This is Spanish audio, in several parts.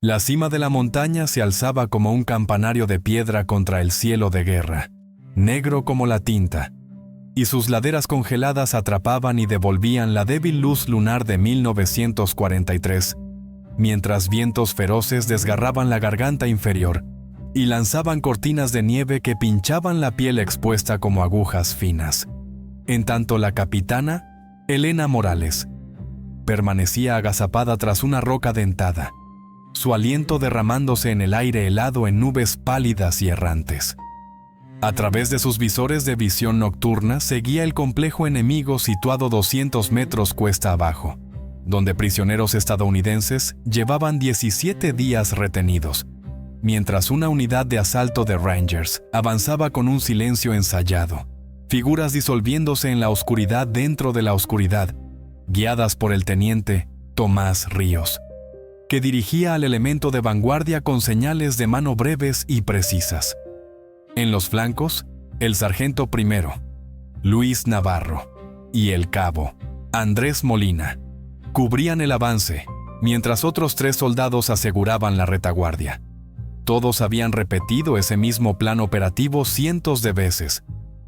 La cima de la montaña se alzaba como un campanario de piedra contra el cielo de guerra, negro como la tinta, y sus laderas congeladas atrapaban y devolvían la débil luz lunar de 1943, mientras vientos feroces desgarraban la garganta inferior y lanzaban cortinas de nieve que pinchaban la piel expuesta como agujas finas. En tanto la capitana, Elena Morales, permanecía agazapada tras una roca dentada, su aliento derramándose en el aire helado en nubes pálidas y errantes. A través de sus visores de visión nocturna seguía el complejo enemigo situado 200 metros cuesta abajo, donde prisioneros estadounidenses llevaban 17 días retenidos, mientras una unidad de asalto de Rangers avanzaba con un silencio ensayado, figuras disolviéndose en la oscuridad dentro de la oscuridad, guiadas por el teniente Tomás Ríos, que dirigía al elemento de vanguardia con señales de mano breves y precisas. En los flancos, el sargento primero, Luis Navarro, y el cabo, Andrés Molina, cubrían el avance, mientras otros 3 soldados aseguraban la retaguardia. Todos habían repetido ese mismo plan operativo cientos de veces,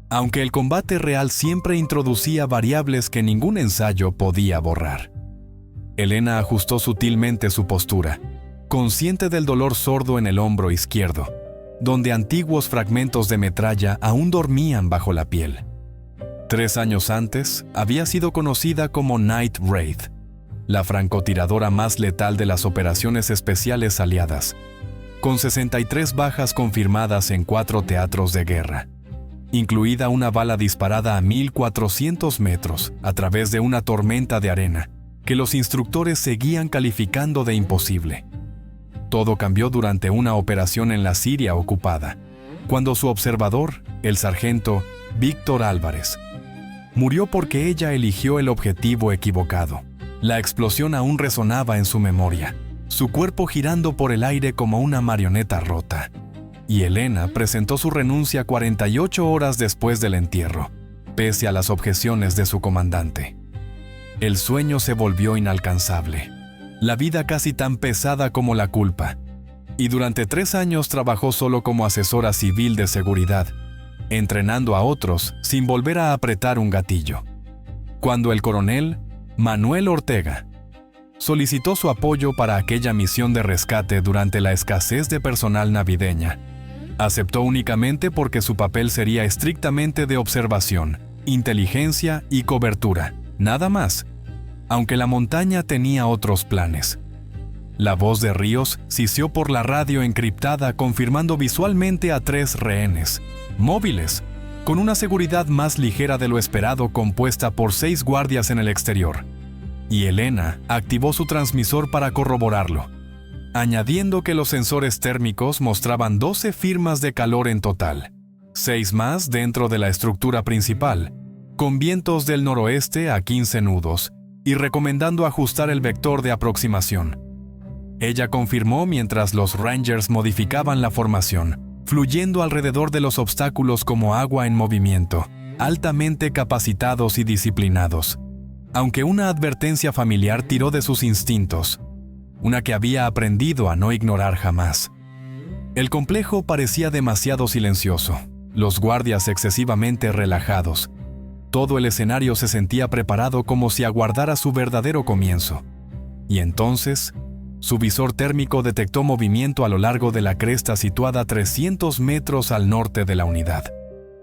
aunque el combate real siempre introducía variables que ningún ensayo podía borrar. Elena ajustó sutilmente su postura, consciente del dolor sordo en el hombro izquierdo, donde antiguos fragmentos de metralla aún dormían bajo la piel. 3 años antes, había sido conocida como Night Raid, la francotiradora más letal de las operaciones especiales aliadas, con 63 bajas confirmadas en 4 teatros de guerra, incluida una bala disparada a 1400 metros a través de una tormenta de arena que los instructores seguían calificando de imposible. Todo cambió durante una operación en la Siria ocupada, cuando su observador, el sargento Víctor Álvarez, murió porque ella eligió el objetivo equivocado. La explosión aún resonaba en su memoria, su cuerpo girando por el aire como una marioneta rota. Y Elena presentó su renuncia 48 horas después del entierro, pese a las objeciones de su comandante. El sueño se volvió inalcanzable, la vida casi tan pesada como la culpa, y durante 3 años trabajó solo como asesora civil de seguridad, entrenando a otros sin volver a apretar un gatillo. Cuando el coronel Manuel Ortega solicitó su apoyo para aquella misión de rescate durante la escasez de personal navideña, aceptó únicamente porque su papel sería estrictamente de observación, inteligencia y cobertura, nada más, aunque la montaña tenía otros planes. La voz de Ríos sisió por la radio encriptada confirmando visualmente a 3 rehenes, móviles, con una seguridad más ligera de lo esperado compuesta por 6 guardias en el exterior. Y Elena activó su transmisor para corroborarlo, añadiendo que los sensores térmicos mostraban 12 firmas de calor en total, 6 más dentro de la estructura principal, con vientos del noroeste a 15 nudos, y recomendando ajustar el vector de aproximación. Ella confirmó mientras los Rangers modificaban la formación, fluyendo alrededor de los obstáculos como agua en movimiento, altamente capacitados y disciplinados. Aunque una advertencia familiar tiró de sus instintos, una que había aprendido a no ignorar jamás. El complejo parecía demasiado silencioso, los guardias excesivamente relajados. Todo el escenario se sentía preparado como si aguardara su verdadero comienzo. Y entonces, su visor térmico detectó movimiento a lo largo de la cresta situada 300 metros al norte de la unidad.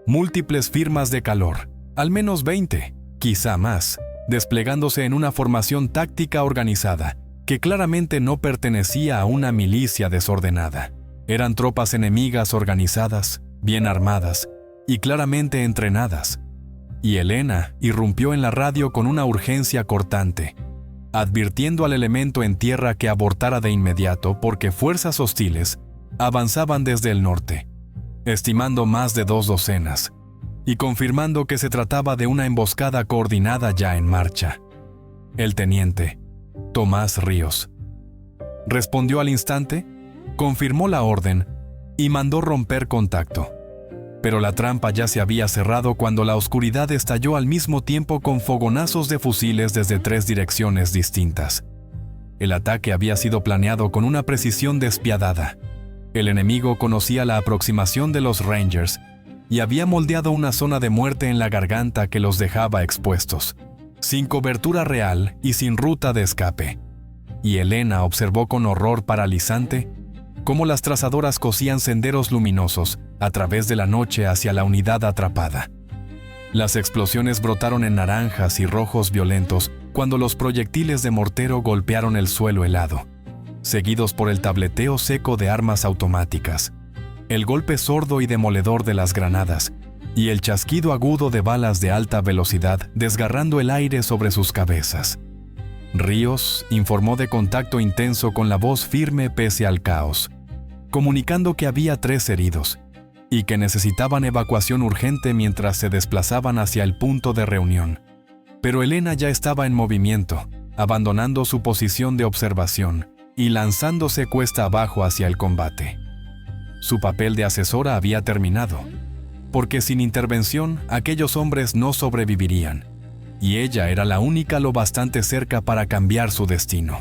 Múltiples firmas de calor, al menos 20, quizá más, desplegándose en una formación táctica organizada, que claramente no pertenecía a una milicia desordenada. Eran tropas enemigas organizadas, bien armadas y claramente entrenadas. Y Elena irrumpió en la radio con una urgencia cortante, advirtiendo al elemento en tierra que abortara de inmediato porque fuerzas hostiles avanzaban desde el norte, estimando más de 2 docenas, y confirmando que se trataba de una emboscada coordinada ya en marcha. El teniente Tomás Ríos respondió al instante, confirmó la orden y mandó romper contacto. Pero la trampa ya se había cerrado cuando la oscuridad estalló al mismo tiempo con fogonazos de fusiles desde 3 direcciones distintas. El ataque había sido planeado con una precisión despiadada. El enemigo conocía la aproximación de los Rangers y había moldeado una zona de muerte en la garganta que los dejaba expuestos, sin cobertura real y sin ruta de escape. Y Elena observó con horror paralizante cómo las trazadoras cosían senderos luminosos a través de la noche hacia la unidad atrapada. Las explosiones brotaron en naranjas y rojos violentos cuando los proyectiles de mortero golpearon el suelo helado, seguidos por el tableteo seco de armas automáticas, el golpe sordo y demoledor de las granadas y el chasquido agudo de balas de alta velocidad desgarrando el aire sobre sus cabezas. Ríos informó de contacto intenso con la voz firme pese al caos, comunicando que había 3 heridos y que necesitaban evacuación urgente mientras se desplazaban hacia el punto de reunión. Pero Elena ya estaba en movimiento, abandonando su posición de observación y lanzándose cuesta abajo hacia el combate. Su papel de asesora había terminado, porque sin intervención aquellos hombres no sobrevivirían, y ella era la única lo bastante cerca para cambiar su destino.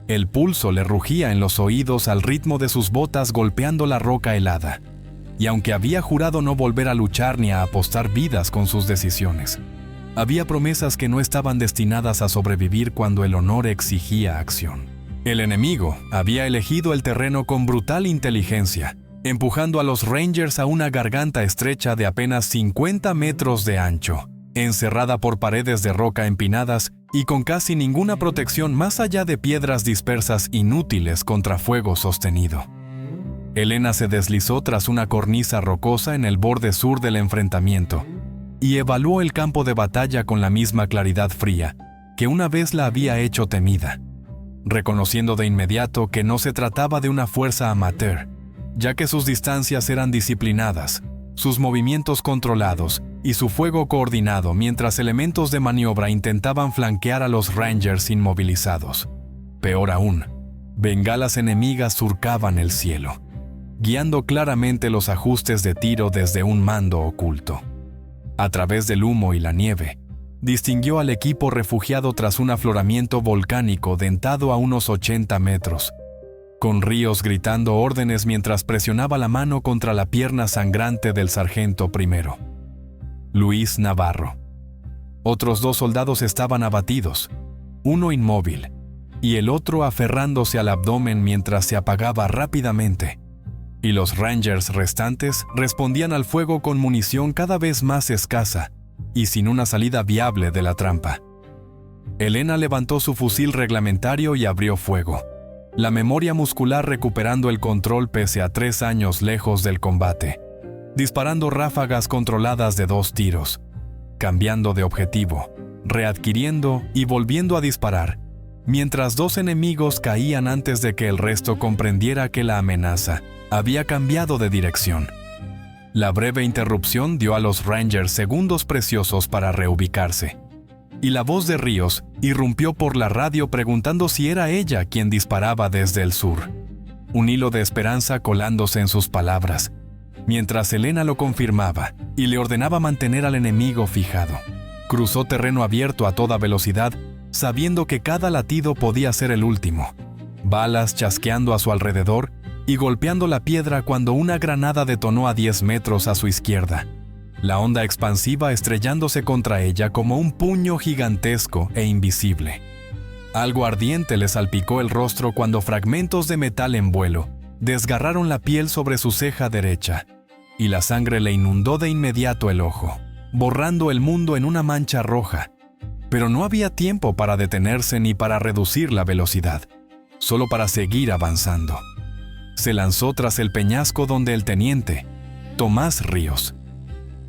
El pulso le rugía en los oídos al ritmo de sus botas golpeando la roca helada, y aunque había jurado no volver a luchar ni a apostar vidas con sus decisiones, había promesas que no estaban destinadas a sobrevivir cuando el honor exigía acción. El enemigo había elegido el terreno con brutal inteligencia, empujando a los Rangers a una garganta estrecha de apenas 50 metros de ancho, encerrada por paredes de roca empinadas y con casi ninguna protección más allá de piedras dispersas inútiles contra fuego sostenido. Elena se deslizó tras una cornisa rocosa en el borde sur del enfrentamiento y evaluó el campo de batalla con la misma claridad fría que una vez la había hecho temida, reconociendo de inmediato que no se trataba de una fuerza amateur, ya que sus distancias eran disciplinadas, sus movimientos controlados y su fuego coordinado mientras elementos de maniobra intentaban flanquear a los Rangers inmovilizados. Peor aún, bengalas enemigas surcaban el cielo, guiando claramente los ajustes de tiro desde un mando oculto. A través del humo y la nieve, distinguió al equipo refugiado tras un afloramiento volcánico dentado a unos 80 metros, con Ríos gritando órdenes mientras presionaba la mano contra la pierna sangrante del sargento primero, Luis Navarro. Otros 2 soldados estaban abatidos, uno inmóvil y el otro aferrándose al abdomen mientras se apagaba rápidamente, y los Rangers restantes respondían al fuego con munición cada vez más escasa y sin una salida viable de la trampa. Elena levantó su fusil reglamentario y abrió fuego, la memoria muscular recuperando el control pese a 3 años lejos del combate, disparando ráfagas controladas de 2 tiros, cambiando de objetivo, readquiriendo y volviendo a disparar, mientras 2 enemigos caían antes de que el resto comprendiera que la amenaza había cambiado de dirección. La breve interrupción dio a los Rangers segundos preciosos para reubicarse, y la voz de Ríos irrumpió por la radio preguntando si era ella quien disparaba desde el sur, un hilo de esperanza colándose en sus palabras, mientras Elena lo confirmaba y le ordenaba mantener al enemigo fijado. Cruzó terreno abierto a toda velocidad, sabiendo que cada latido podía ser el último, balas chasqueando a su alrededor y golpeando la piedra cuando una granada detonó a 10 metros a su izquierda, la onda expansiva estrellándose contra ella como un puño gigantesco e invisible. Algo ardiente le salpicó el rostro cuando fragmentos de metal en vuelo desgarraron la piel sobre su ceja derecha, y la sangre le inundó de inmediato el ojo, borrando el mundo en una mancha roja. Pero no había tiempo para detenerse ni para reducir la velocidad, solo para seguir avanzando. Se lanzó tras el peñasco donde el teniente, Tomás Ríos,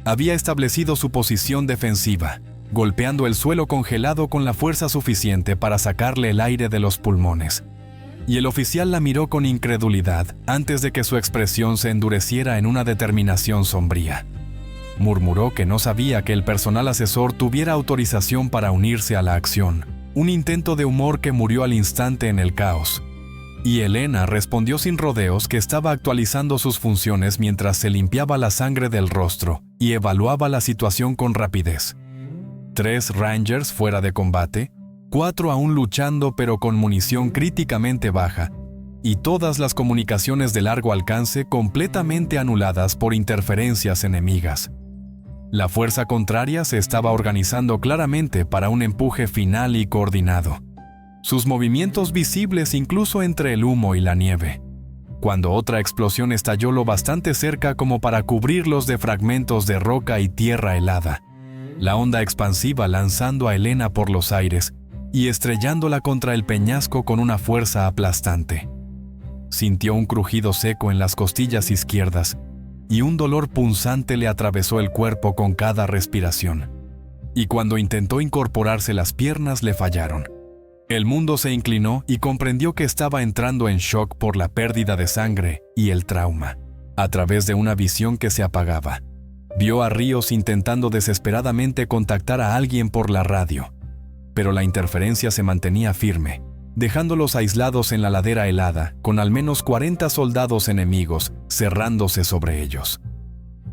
había establecido su posición defensiva, golpeando el suelo congelado con la fuerza suficiente para sacarle el aire de los pulmones. Y el oficial la miró con incredulidad antes de que su expresión se endureciera en una determinación sombría. Murmuró que no sabía que el personal asesor tuviera autorización para unirse a la acción, un intento de humor que murió al instante en el caos. Y Elena respondió sin rodeos que estaba actualizando sus funciones mientras se limpiaba la sangre del rostro y evaluaba la situación con rapidez. 3 Rangers fuera de combate, 4 aún luchando pero con munición críticamente baja, y todas las comunicaciones de largo alcance completamente anuladas por interferencias enemigas. La fuerza contraria se estaba organizando claramente para un empuje final y coordinado. Sus movimientos visibles incluso entre el humo y la nieve, cuando otra explosión estalló lo bastante cerca como para cubrirlos de fragmentos de roca y tierra helada. La onda expansiva lanzando a Elena por los aires y estrellándola contra el peñasco con una fuerza aplastante. Sintió un crujido seco en las costillas izquierdas y un dolor punzante le atravesó el cuerpo con cada respiración. Y cuando intentó incorporarse, las piernas le fallaron. El mundo se inclinó y comprendió que estaba entrando en shock por la pérdida de sangre y el trauma. A través de una visión que se apagaba, vio a Ríos intentando desesperadamente contactar a alguien por la radio, pero la interferencia se mantenía firme, dejándolos aislados en la ladera helada, con al menos 40 soldados enemigos cerrándose sobre ellos.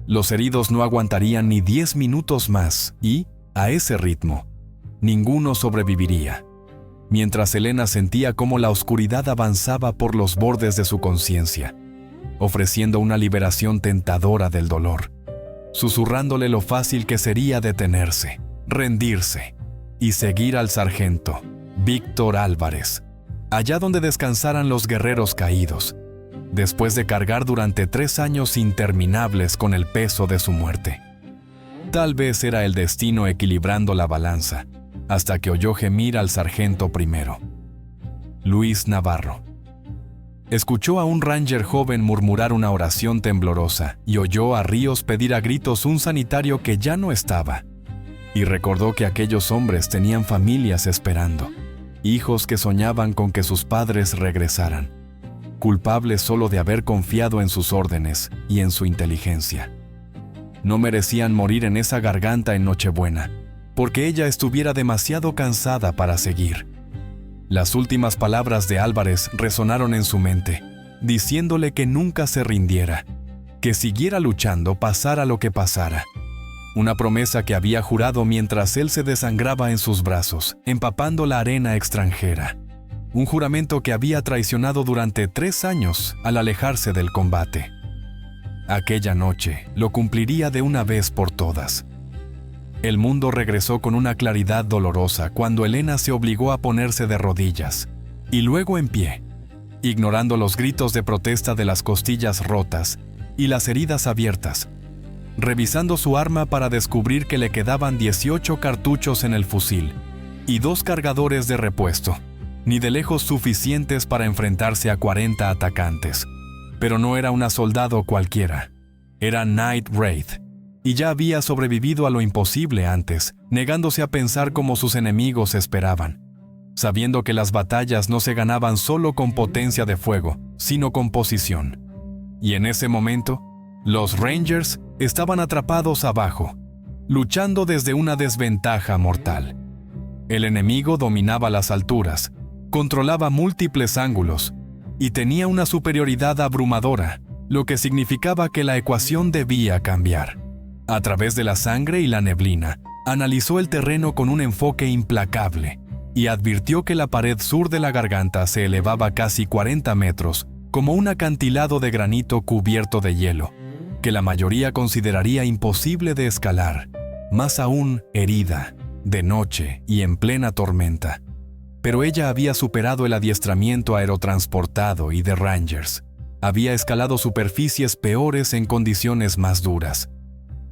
Los heridos no aguantarían ni 10 minutos más y, a ese ritmo, ninguno sobreviviría. Mientras Elena sentía cómo la oscuridad avanzaba por los bordes de su conciencia, ofreciendo una liberación tentadora del dolor, susurrándole lo fácil que sería detenerse, rendirse y seguir al sargento Víctor Álvarez, allá donde descansaran los guerreros caídos, después de cargar durante 3 años interminables con el peso de su muerte. Tal vez era el destino equilibrando la balanza, hasta que oyó gemir al sargento primero, Luis Navarro. Escuchó a un ranger joven murmurar una oración temblorosa y oyó a Ríos pedir a gritos un sanitario que ya no estaba. Y recordó que aquellos hombres tenían familias esperando, hijos que soñaban con que sus padres regresaran, culpables solo de haber confiado en sus órdenes y en su inteligencia. No merecían morir en esa garganta en Nochebuena, porque ella estuviera demasiado cansada para seguir. Las últimas palabras de Álvarez resonaron en su mente, diciéndole que nunca se rindiera, que siguiera luchando pasara lo que pasara. Una promesa que había jurado mientras él se desangraba en sus brazos, empapando la arena extranjera. Un juramento que había traicionado durante 3 años al alejarse del combate. Aquella noche lo cumpliría de una vez por todas. El mundo regresó con una claridad dolorosa cuando Elena se obligó a ponerse de rodillas, y luego en pie, ignorando los gritos de protesta de las costillas rotas y las heridas abiertas, revisando su arma para descubrir que le quedaban 18 cartuchos en el fusil y 2 cargadores de repuesto, ni de lejos suficientes para enfrentarse a 40 atacantes. Pero no era una soldado cualquiera, era Night Wraith, y ya había sobrevivido a lo imposible antes, negándose a pensar como sus enemigos esperaban, sabiendo que las batallas no se ganaban solo con potencia de fuego, sino con posición. Y en ese momento, los Rangers estaban atrapados abajo, luchando desde una desventaja mortal. El enemigo dominaba las alturas, controlaba múltiples ángulos, y tenía una superioridad abrumadora, lo que significaba que la ecuación debía cambiar. A través de la sangre y la neblina, analizó el terreno con un enfoque implacable y advirtió que la pared sur de la garganta se elevaba casi 40 metros, como un acantilado de granito cubierto de hielo, que la mayoría consideraría imposible de escalar, más aún herida, de noche y en plena tormenta. Pero ella había superado el adiestramiento aerotransportado y de Rangers. Había escalado superficies peores en condiciones más duras.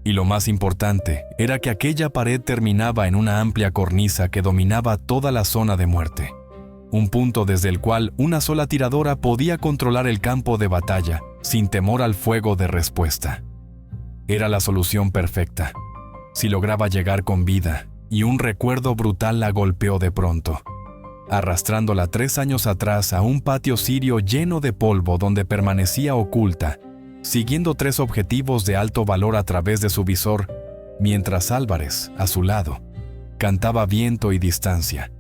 Y lo más importante era que aquella pared terminaba en una amplia cornisa que dominaba toda la zona de muerte. Un punto desde el cual una sola tiradora podía controlar el campo de batalla sin temor al fuego de respuesta. Era la solución perfecta, si lograba llegar con vida, y un recuerdo brutal la golpeó de pronto, arrastrándola 3 años atrás a un patio sirio lleno de polvo donde permanecía oculta, siguiendo 3 objetivos de alto valor a través de su visor, mientras Álvarez, a su lado, cantaba viento y distancia,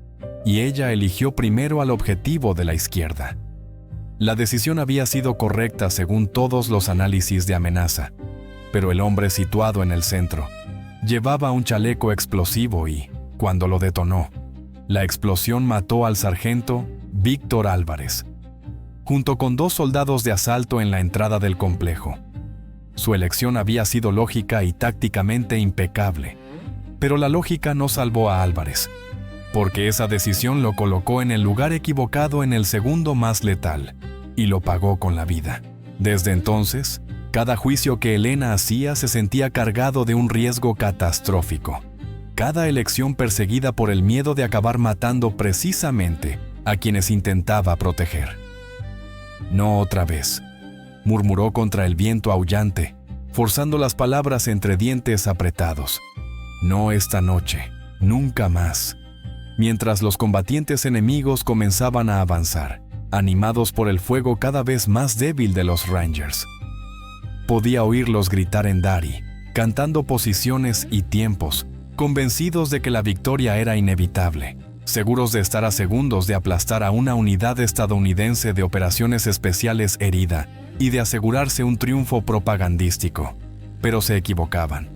y ella eligió primero al objetivo de la izquierda. La decisión había sido correcta según todos los análisis de amenaza, pero el hombre situado en el centro llevaba un chaleco explosivo y, cuando lo detonó, La explosión mató al sargento Víctor Álvarez, junto con 2 soldados de asalto en la entrada del complejo. Su elección había sido lógica y tácticamente impecable, pero la lógica no salvó a Álvarez, porque esa decisión lo colocó en el lugar equivocado en el segundo más letal, y lo pagó con la vida. Desde entonces, cada juicio que Elena hacía se sentía cargado de un riesgo catastrófico. Cada elección perseguida por el miedo de acabar matando precisamente a quienes intentaba proteger. «No otra vez», murmuró contra el viento aullante, forzando las palabras entre dientes apretados. «No esta noche, nunca más», mientras los combatientes enemigos comenzaban a avanzar, animados por el fuego cada vez más débil de los Rangers. Podía oírlos gritar en Dari, cantando posiciones y tiempos, convencidos de que la victoria era inevitable, seguros de estar a segundos de aplastar a una unidad estadounidense de operaciones especiales herida y de asegurarse un triunfo propagandístico. Pero se equivocaban.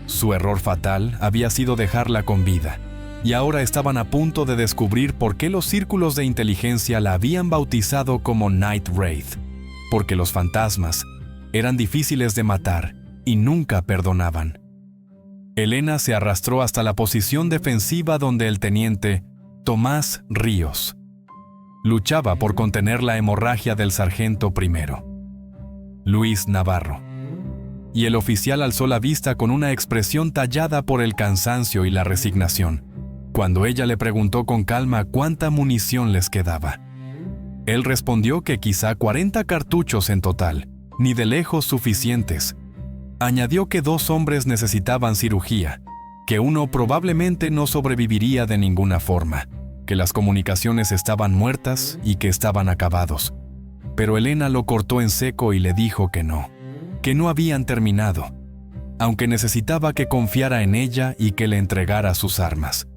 Su error fatal había sido dejarla con vida, y ahora estaban a punto de descubrir por qué los círculos de inteligencia la habían bautizado como Night Wraith, porque los fantasmas eran difíciles de matar y nunca perdonaban. Elena se arrastró hasta la posición defensiva donde el teniente Tomás Ríos luchaba por contener la hemorragia del sargento primero, Luis Navarro, y el oficial alzó la vista con una expresión tallada por el cansancio y la resignación, cuando ella le preguntó con calma cuánta munición les quedaba. Él respondió que quizá 40 cartuchos en total, ni de lejos suficientes. Añadió que 2 hombres necesitaban cirugía, que uno probablemente no sobreviviría de ninguna forma, que las comunicaciones estaban muertas y que estaban acabados. Pero Elena lo cortó en seco y le dijo que no habían terminado, aunque necesitaba que confiara en ella y que le entregara sus armas.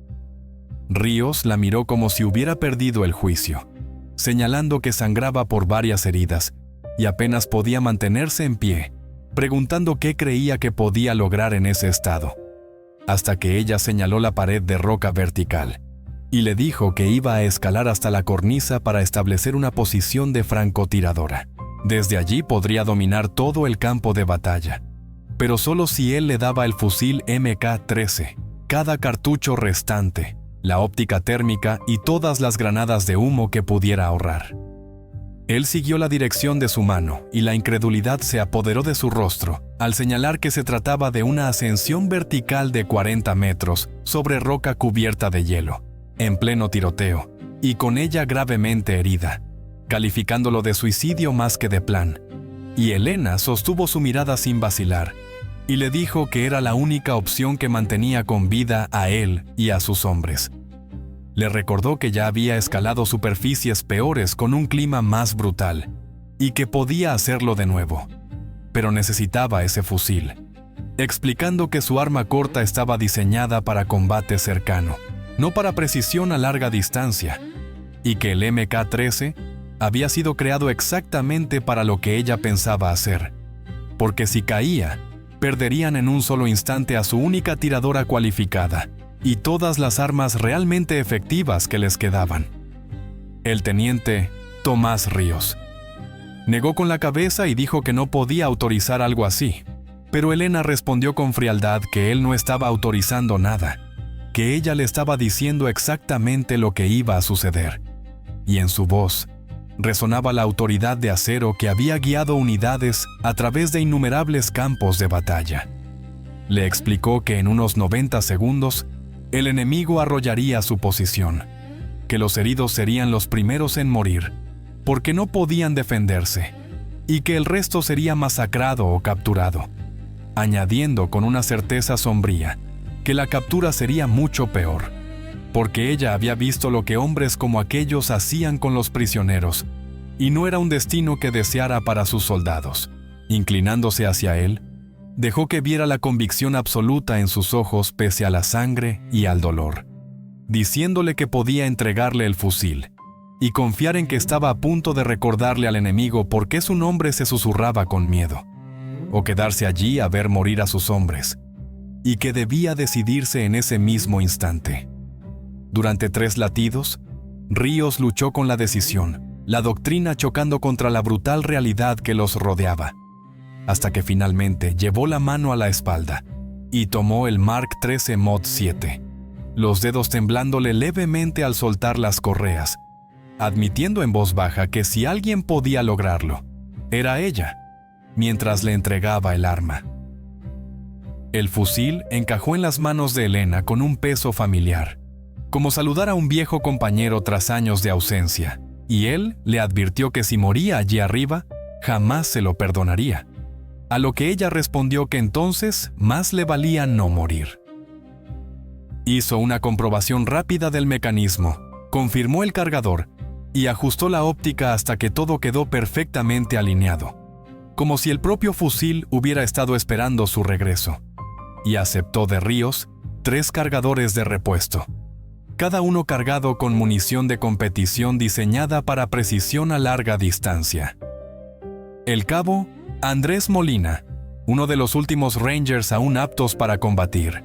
Ríos la miró como si hubiera perdido el juicio, señalando que sangraba por varias heridas y apenas podía mantenerse en pie, preguntando qué creía que podía lograr en ese estado, hasta que ella señaló la pared de roca vertical y le dijo que iba a escalar hasta la cornisa para establecer una posición de francotiradora. Desde allí podría dominar todo el campo de batalla, pero solo si él le daba el fusil MK-13, cada cartucho restante, la óptica térmica y todas las granadas de humo que pudiera ahorrar. Él siguió la dirección de su mano y la incredulidad se apoderó de su rostro al señalar que se trataba de una ascensión vertical de 40 metros sobre roca cubierta de hielo, en pleno tiroteo, y con ella gravemente herida, calificándolo de suicidio más que de plan. Y Elena sostuvo su mirada sin vacilar y le dijo que era la única opción que mantenía con vida a él y a sus hombres. Le recordó que ya había escalado superficies peores con un clima más brutal y que podía hacerlo de nuevo, pero necesitaba ese fusil, explicando que su arma corta estaba diseñada para combate cercano, no para precisión a larga distancia, y que el MK-13 había sido creado exactamente para lo que ella pensaba hacer, porque si caía, perderían en un solo instante a su única tiradora cualificada y todas las armas realmente efectivas que les quedaban. El teniente Tomás Ríos negó con la cabeza y dijo que no podía autorizar algo así, pero Elena respondió con frialdad que él no estaba autorizando nada, que ella le estaba diciendo exactamente lo que iba a suceder, y en su voz resonaba la autoridad de acero que había guiado unidades a través de innumerables campos de batalla. Le explicó que en unos 90 segundos el enemigo arrollaría su posición, que los heridos serían los primeros en morir, porque no podían defenderse, y que el resto sería masacrado o capturado, añadiendo con una certeza sombría que la captura sería mucho peor, porque ella había visto lo que hombres como aquellos hacían con los prisioneros, y no era un destino que deseara para sus soldados. Inclinándose hacia él, dejó que viera la convicción absoluta en sus ojos pese a la sangre y al dolor, diciéndole que podía entregarle el fusil y confiar en que estaba a punto de recordarle al enemigo por qué su nombre se susurraba con miedo, o quedarse allí a ver morir a sus hombres, y que debía decidirse en ese mismo instante. Durante 3 latidos, Ríos luchó con la decisión, la doctrina chocando contra la brutal realidad que los rodeaba, hasta que finalmente llevó la mano a la espalda y tomó el Mark 13 Mod 7, los dedos temblándole levemente al soltar las correas, admitiendo en voz baja que si alguien podía lograrlo, era ella, mientras le entregaba el arma. El fusil encajó en las manos de Elena con un peso familiar, como saludar a un viejo compañero tras años de ausencia, y él le advirtió que si moría allí arriba, jamás se lo perdonaría. A lo que ella respondió que entonces más le valía no morir. Hizo una comprobación rápida del mecanismo, confirmó el cargador y ajustó la óptica hasta que todo quedó perfectamente alineado, como si el propio fusil hubiera estado esperando su regreso, y aceptó de Ríos 3 cargadores de repuesto, cada uno cargado con munición de competición diseñada para precisión a larga distancia. El cabo Andrés Molina, uno de los últimos Rangers aún aptos para combatir,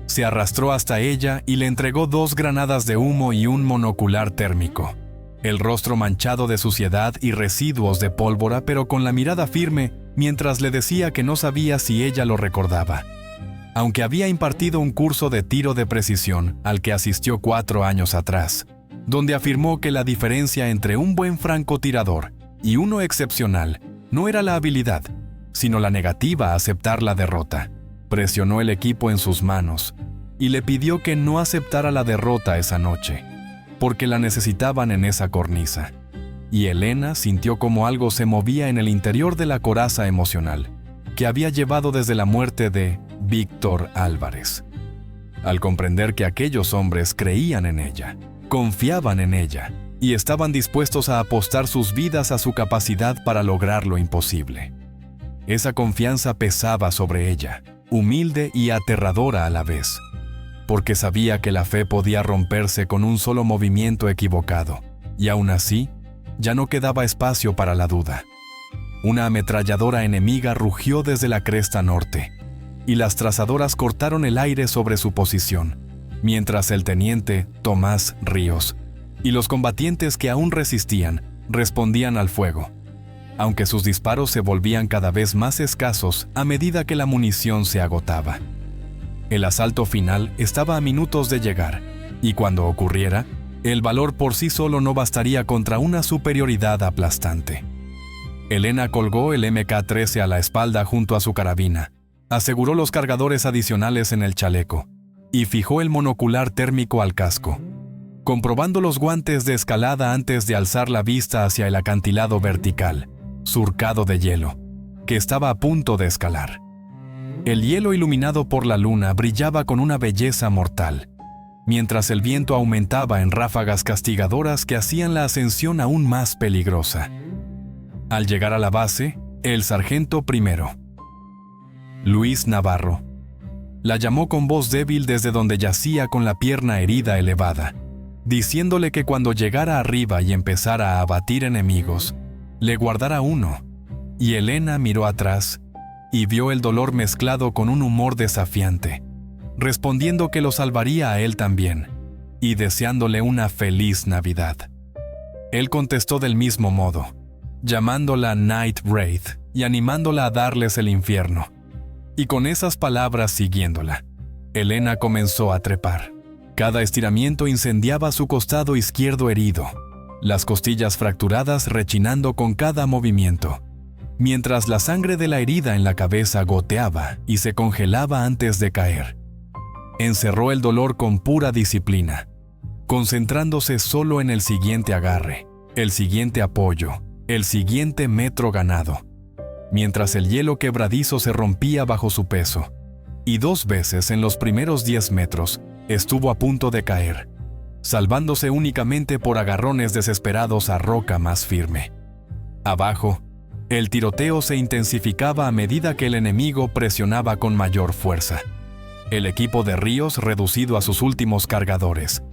se arrastró hasta ella y le entregó 2 granadas de humo y un monocular térmico, el rostro manchado de suciedad y residuos de pólvora, pero con la mirada firme mientras le decía que no sabía si ella lo recordaba, aunque había impartido un curso de tiro de precisión al que asistió 4 años atrás, donde afirmó que la diferencia entre un buen francotirador y uno excepcional no era la habilidad, sino la negativa a aceptar la derrota. Presionó el equipo en sus manos y le pidió que no aceptara la derrota esa noche, porque la necesitaban en esa cornisa. Y Elena sintió como algo se movía en el interior de la coraza emocional que había llevado desde la muerte de Víctor Álvarez. Al comprender que aquellos hombres creían en ella, confiaban en ella y estaban dispuestos a apostar sus vidas a su capacidad para lograr lo imposible. Esa confianza pesaba sobre ella, humilde y aterradora a la vez, porque sabía que la fe podía romperse con un solo movimiento equivocado, y aún así, ya no quedaba espacio para la duda. Una ametralladora enemiga rugió desde la cresta norte, y las trazadoras cortaron el aire sobre su posición, mientras el teniente Tomás Ríos y los combatientes que aún resistían respondían al fuego, aunque sus disparos se volvían cada vez más escasos a medida que la munición se agotaba. El asalto final estaba a minutos de llegar, y cuando ocurriera, el valor por sí solo no bastaría contra una superioridad aplastante. Elena colgó el MK-13 a la espalda junto a su carabina, aseguró los cargadores adicionales en el chaleco y fijó el monocular térmico al casco, comprobando los guantes de escalada antes de alzar la vista hacia el acantilado vertical, surcado de hielo, que estaba a punto de escalar. El hielo iluminado por la luna brillaba con una belleza mortal, mientras el viento aumentaba en ráfagas castigadoras que hacían la ascensión aún más peligrosa. Al llegar a la base, el sargento primero, Luis Navarro, la llamó con voz débil desde donde yacía con la pierna herida elevada, diciéndole que cuando llegara arriba y empezara a abatir enemigos, le guardara uno, y Elena miró atrás y vio el dolor mezclado con un humor desafiante, respondiendo que lo salvaría a él también, y deseándole una feliz Navidad. Él contestó del mismo modo, llamándola Night Wraith y animándola a darles el infierno. Y con esas palabras siguiéndola, Elena comenzó a trepar. Cada estiramiento incendiaba su costado izquierdo herido, las costillas fracturadas rechinando con cada movimiento, mientras la sangre de la herida en la cabeza goteaba y se congelaba antes de caer. Encerró el dolor con pura disciplina, concentrándose solo en el siguiente agarre, el siguiente apoyo, el siguiente metro ganado, mientras el hielo quebradizo se rompía bajo su peso, y 2 veces en los primeros 10 metros estuvo a punto de caer, salvándose únicamente por agarrones desesperados a roca más firme. Abajo, el tiroteo se intensificaba a medida que el enemigo presionaba con mayor fuerza. El equipo de Ríos reducido a sus últimos cargadores,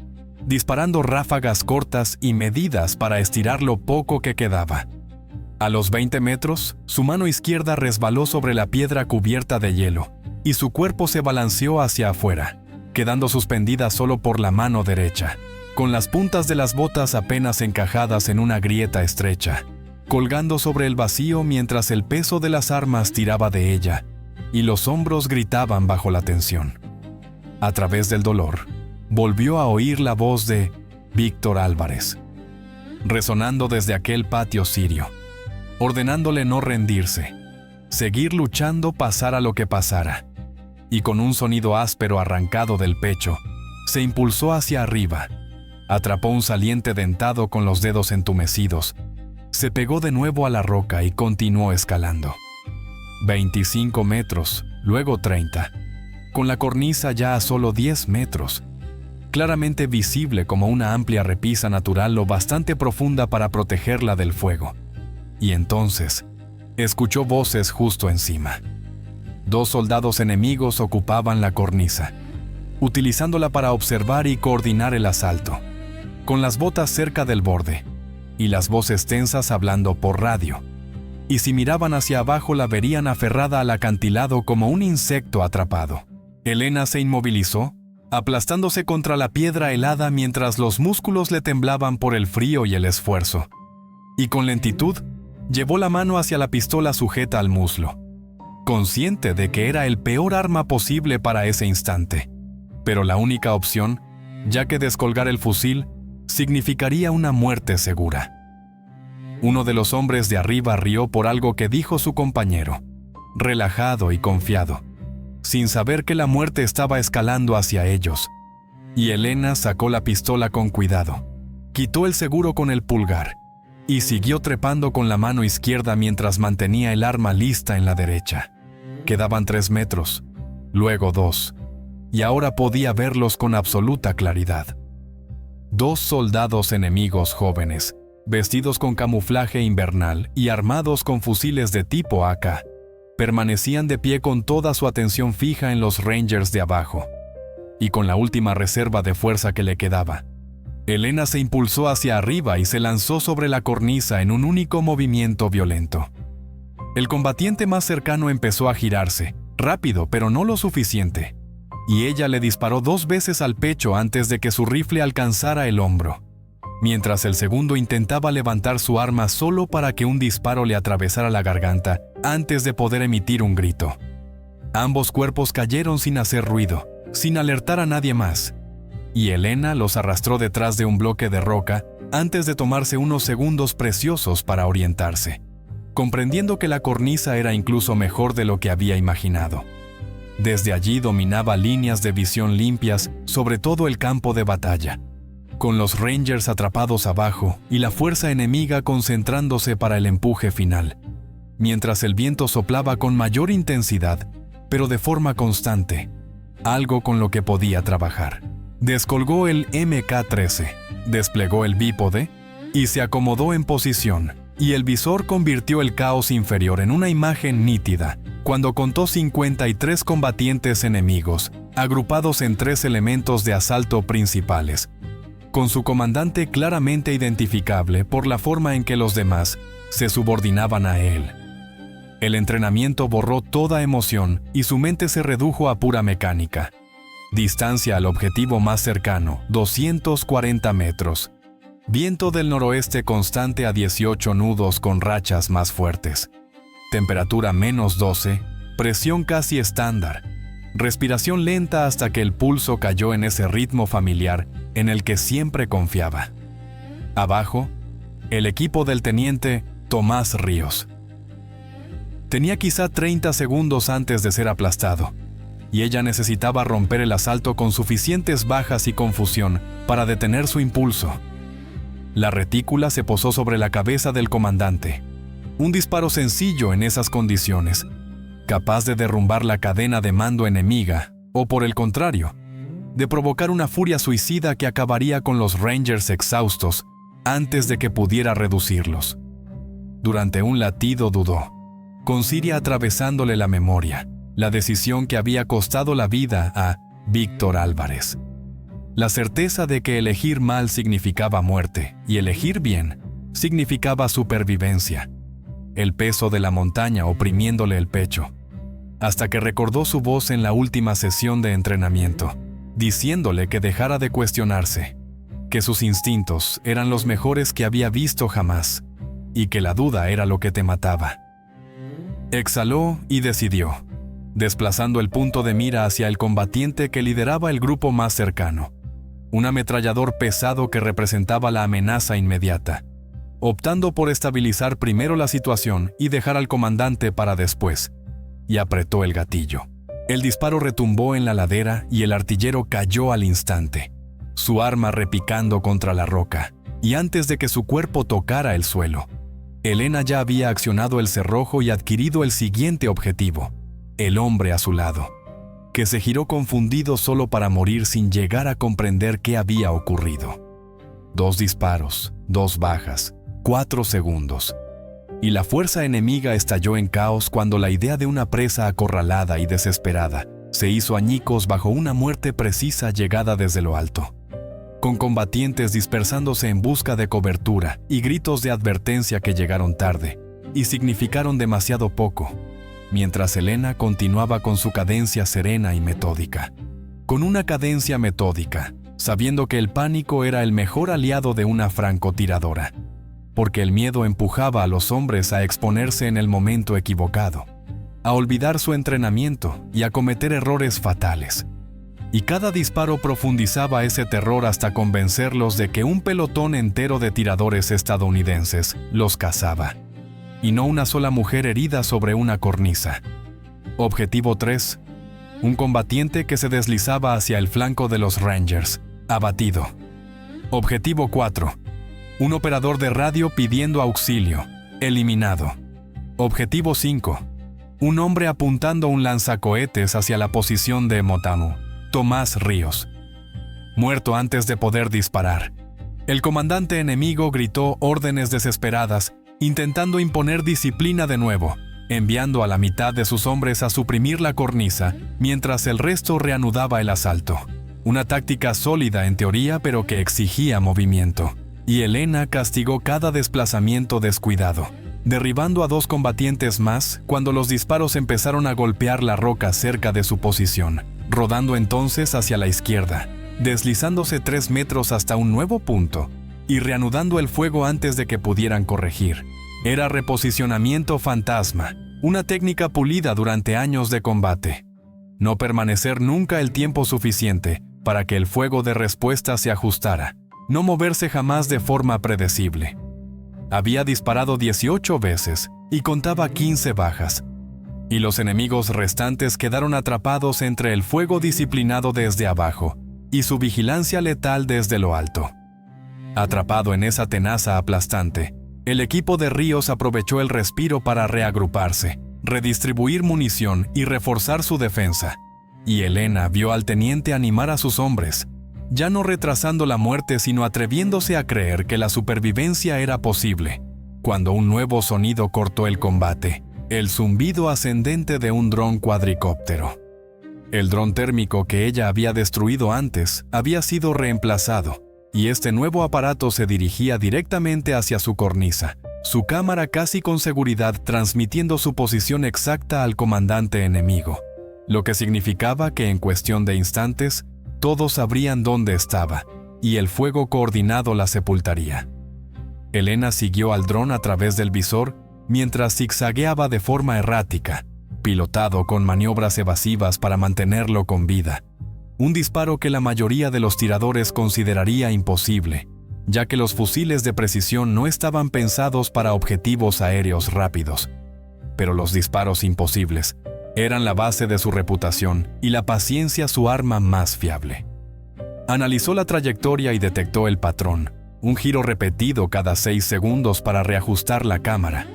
disparando ráfagas cortas y medidas para estirar lo poco que quedaba. A los 20 metros, su mano izquierda resbaló sobre la piedra cubierta de hielo y su cuerpo se balanceó hacia afuera, quedando suspendida solo por la mano derecha, con las puntas de las botas apenas encajadas en una grieta estrecha, colgando sobre el vacío mientras el peso de las armas tiraba de ella y los hombros gritaban bajo la tensión. A través del dolor, volvió a oír la voz de Víctor Álvarez, resonando desde aquel patio sirio, ordenándole no rendirse, seguir luchando pasara lo que pasara, y con un sonido áspero arrancado del pecho, se impulsó hacia arriba, atrapó un saliente dentado con los dedos entumecidos, se pegó de nuevo a la roca y continuó escalando. 25 metros, luego 30, con la cornisa ya a solo 10 metros, claramente visible como una amplia repisa natural lo bastante profunda para protegerla del fuego. Y entonces, escuchó voces justo encima. 2 soldados enemigos ocupaban la cornisa, utilizándola para observar y coordinar el asalto, con las botas cerca del borde, y las voces tensas hablando por radio. Y si miraban hacia abajo la verían aferrada al acantilado como un insecto atrapado. Elena se inmovilizó, aplastándose contra la piedra helada mientras los músculos le temblaban por el frío y el esfuerzo. Y con lentitud, llevó la mano hacia la pistola sujeta al muslo, consciente de que era el peor arma posible para ese instante, pero la única opción, ya que descolgar el fusil significaría una muerte segura. Uno de los hombres de arriba rió por algo que dijo su compañero, relajado y confiado, sin saber que la muerte estaba escalando hacia ellos. Y Elena sacó la pistola con cuidado, quitó el seguro con el pulgar y siguió trepando con la mano izquierda mientras mantenía el arma lista en la derecha. Quedaban 3 metros, luego 2, y ahora podía verlos con absoluta claridad. 2 soldados enemigos jóvenes, vestidos con camuflaje invernal y armados con fusiles de tipo AK, permanecían de pie con toda su atención fija en los Rangers de abajo. Y con la última reserva de fuerza que le quedaba, Elena se impulsó hacia arriba y se lanzó sobre la cornisa en un único movimiento violento. El combatiente más cercano empezó a girarse, rápido pero no lo suficiente, y ella le disparó 2 veces al pecho antes de que su rifle alcanzara el hombro, mientras el segundo intentaba levantar su arma solo para que un disparo le atravesara la garganta antes de poder emitir un grito. Ambos cuerpos cayeron sin hacer ruido, sin alertar a nadie más, y Elena los arrastró detrás de un bloque de roca antes de tomarse unos segundos preciosos para orientarse, comprendiendo que la cornisa era incluso mejor de lo que había imaginado. Desde allí dominaba líneas de visión limpias sobre todo el campo de batalla, con los Rangers atrapados abajo y la fuerza enemiga concentrándose para el empuje final, mientras el viento soplaba con mayor intensidad, pero de forma constante, algo con lo que podía trabajar. Descolgó el MK-13, desplegó el bípode y se acomodó en posición, y el visor convirtió el caos inferior en una imagen nítida, cuando contó 53 combatientes enemigos, agrupados en 3 elementos de asalto principales, con su comandante claramente identificable por la forma en que los demás se subordinaban a él. El entrenamiento borró toda emoción y su mente se redujo a pura mecánica. Distancia al objetivo más cercano, 240 metros. Viento del noroeste constante a 18 nudos con rachas más fuertes. Temperatura -12, presión casi estándar. Respiración lenta hasta que el pulso cayó en ese ritmo familiar en el que siempre confiaba. Abajo, el equipo del teniente Tomás Ríos. Tenía quizá 30 segundos antes de ser aplastado, y ella necesitaba romper el asalto con suficientes bajas y confusión para detener su impulso. La retícula se posó sobre la cabeza del comandante. Un disparo sencillo en esas condiciones, capaz de derrumbar la cadena de mando enemiga, o por el contrario, de provocar una furia suicida que acabaría con los Rangers exhaustos antes de que pudiera reducirlos. Durante un latido dudó, con Siria atravesándole la memoria, la decisión que había costado la vida a Víctor Álvarez. La certeza de que elegir mal significaba muerte y elegir bien significaba supervivencia. El peso de la montaña oprimiéndole el pecho, hasta que recordó su voz en la última sesión de entrenamiento, diciéndole que dejara de cuestionarse, que sus instintos eran los mejores que había visto jamás, y que la duda era lo que te mataba. Exhaló y decidió, desplazando el punto de mira hacia el combatiente que lideraba el grupo más cercano, un ametrallador pesado que representaba la amenaza inmediata, optando por estabilizar primero la situación y dejar al comandante para después, y apretó el gatillo. El disparo retumbó en la ladera y el artillero cayó al instante, su arma repicando contra la roca, y antes de que su cuerpo tocara el suelo, Elena ya había accionado el cerrojo y adquirido el siguiente objetivo, el hombre a su lado, que se giró confundido solo para morir sin llegar a comprender qué había ocurrido. 2 disparos, 2 bajas, 4 segundos. Y la fuerza enemiga estalló en caos cuando la idea de una presa acorralada y desesperada se hizo añicos bajo una muerte precisa llegada desde lo alto, con combatientes dispersándose en busca de cobertura y gritos de advertencia que llegaron tarde y significaron demasiado poco, mientras Elena continuaba con su cadencia serena y metódica. Con una cadencia metódica, sabiendo que el pánico era el mejor aliado de una francotiradora, porque el miedo empujaba a los hombres a exponerse en el momento equivocado, a olvidar su entrenamiento y a cometer errores fatales. Y cada disparo profundizaba ese terror hasta convencerlos de que un pelotón entero de tiradores estadounidenses los cazaba, y no una sola mujer herida sobre una cornisa. Objetivo 3. Un combatiente que se deslizaba hacia el flanco de los Rangers, abatido. Objetivo 4. Un operador de radio pidiendo auxilio, eliminado. Objetivo 5. Un hombre apuntando un lanzacohetes hacia la posición de Motamu, Tomás Ríos, muerto antes de poder disparar. El comandante enemigo gritó órdenes desesperadas, intentando imponer disciplina de nuevo, enviando a la mitad de sus hombres a suprimir la cornisa, mientras el resto reanudaba el asalto. Una táctica sólida en teoría, pero que exigía movimiento. Y Elena castigó cada desplazamiento descuidado, derribando a 2 combatientes más cuando los disparos empezaron a golpear la roca cerca de su posición, rodando entonces hacia la izquierda, deslizándose 3 metros hasta un nuevo punto y reanudando el fuego antes de que pudieran corregir. Era reposicionamiento fantasma, una técnica pulida durante años de combate. No permanecer nunca el tiempo suficiente para que el fuego de respuesta se ajustara, no moverse jamás de forma predecible. Había disparado 18 veces y contaba 15 bajas, y los enemigos restantes quedaron atrapados entre el fuego disciplinado desde abajo y su vigilancia letal desde lo alto. Atrapado en esa tenaza aplastante, el equipo de Ríos aprovechó el respiro para reagruparse, redistribuir munición y reforzar su defensa. Y Elena vio al teniente animar a sus hombres, ya no retrasando la muerte sino atreviéndose a creer que la supervivencia era posible, cuando un nuevo sonido cortó el combate, el zumbido ascendente de un dron cuadricóptero. El dron térmico que ella había destruido antes había sido reemplazado, y este nuevo aparato se dirigía directamente hacia su cornisa, su cámara casi con seguridad transmitiendo su posición exacta al comandante enemigo, lo que significaba que en cuestión de instantes, todos sabrían dónde estaba, y el fuego coordinado la sepultaría. Elena siguió al dron a través del visor mientras zigzagueaba de forma errática, pilotado con maniobras evasivas para mantenerlo con vida. Un disparo que la mayoría de los tiradores consideraría imposible, ya que los fusiles de precisión no estaban pensados para objetivos aéreos rápidos. Pero los disparos imposibles eran la base de su reputación y la paciencia su arma más fiable. Analizó la trayectoria y detectó el patrón, un giro repetido cada 6 segundos para reajustar la cámara.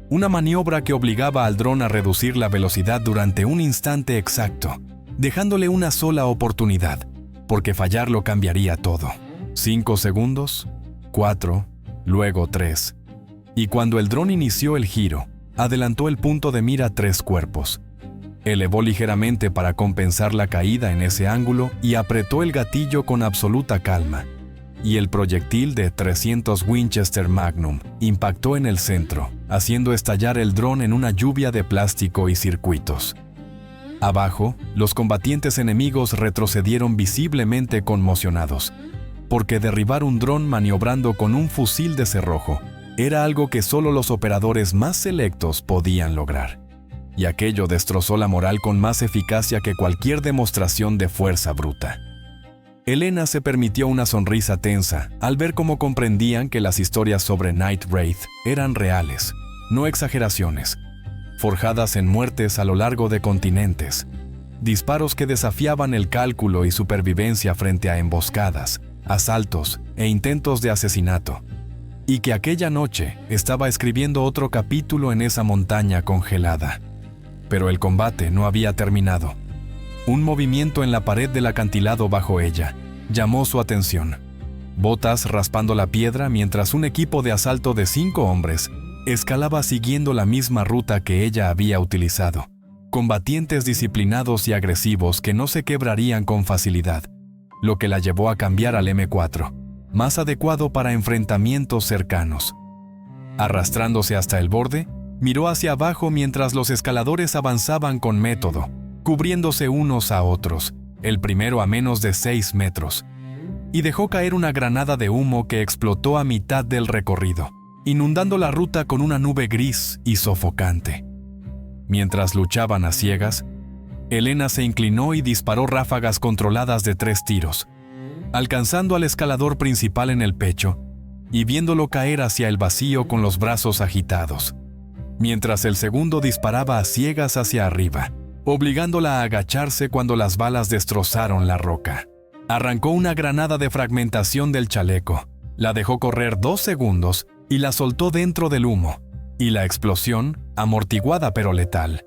Una maniobra que obligaba al dron a reducir la velocidad durante un instante exacto, dejándole una sola oportunidad, porque fallarlo cambiaría todo. 5 segundos, 4, luego 3. Y cuando el dron inició el giro, adelantó el punto de mira 3 cuerpos. Elevó ligeramente para compensar la caída en ese ángulo y apretó el gatillo con absoluta calma. Y el proyectil de 300 Winchester Magnum impactó en el centro, haciendo estallar el dron en una lluvia de plástico y circuitos. Abajo, los combatientes enemigos retrocedieron visiblemente conmocionados, porque derribar un dron maniobrando con un fusil de cerrojo era algo que solo los operadores más selectos podían lograr. Y aquello destrozó la moral con más eficacia que cualquier demostración de fuerza bruta. Elena se permitió una sonrisa tensa al ver cómo comprendían que las historias sobre Night Wraith eran reales, no exageraciones, forjadas en muertes a lo largo de continentes, disparos que desafiaban el cálculo y supervivencia frente a emboscadas, asaltos e intentos de asesinato, y que aquella noche estaba escribiendo otro capítulo en esa montaña congelada. Pero el combate no había terminado. Un movimiento en la pared del acantilado bajo ella llamó su atención. Botas raspando la piedra mientras un equipo de asalto de 5 hombres escalaba siguiendo la misma ruta que ella había utilizado. Combatientes disciplinados y agresivos que no se quebrarían con facilidad, lo que la llevó a cambiar al M4, más adecuado para enfrentamientos cercanos. Arrastrándose hasta el borde, miró hacia abajo mientras los escaladores avanzaban con método, cubriéndose unos a otros, el primero a menos de 6 metros, y dejó caer una granada de humo que explotó a mitad del recorrido, inundando la ruta con una nube gris y sofocante. Mientras luchaban a ciegas, Elena se inclinó y disparó ráfagas controladas de 3 tiros, alcanzando al escalador principal en el pecho y viéndolo caer hacia el vacío con los brazos agitados, mientras el segundo disparaba a ciegas hacia arriba, obligándola a agacharse cuando las balas destrozaron la roca. Arrancó una granada de fragmentación del chaleco, la dejó correr 2 segundos y la soltó dentro del humo, y la explosión, amortiguada pero letal,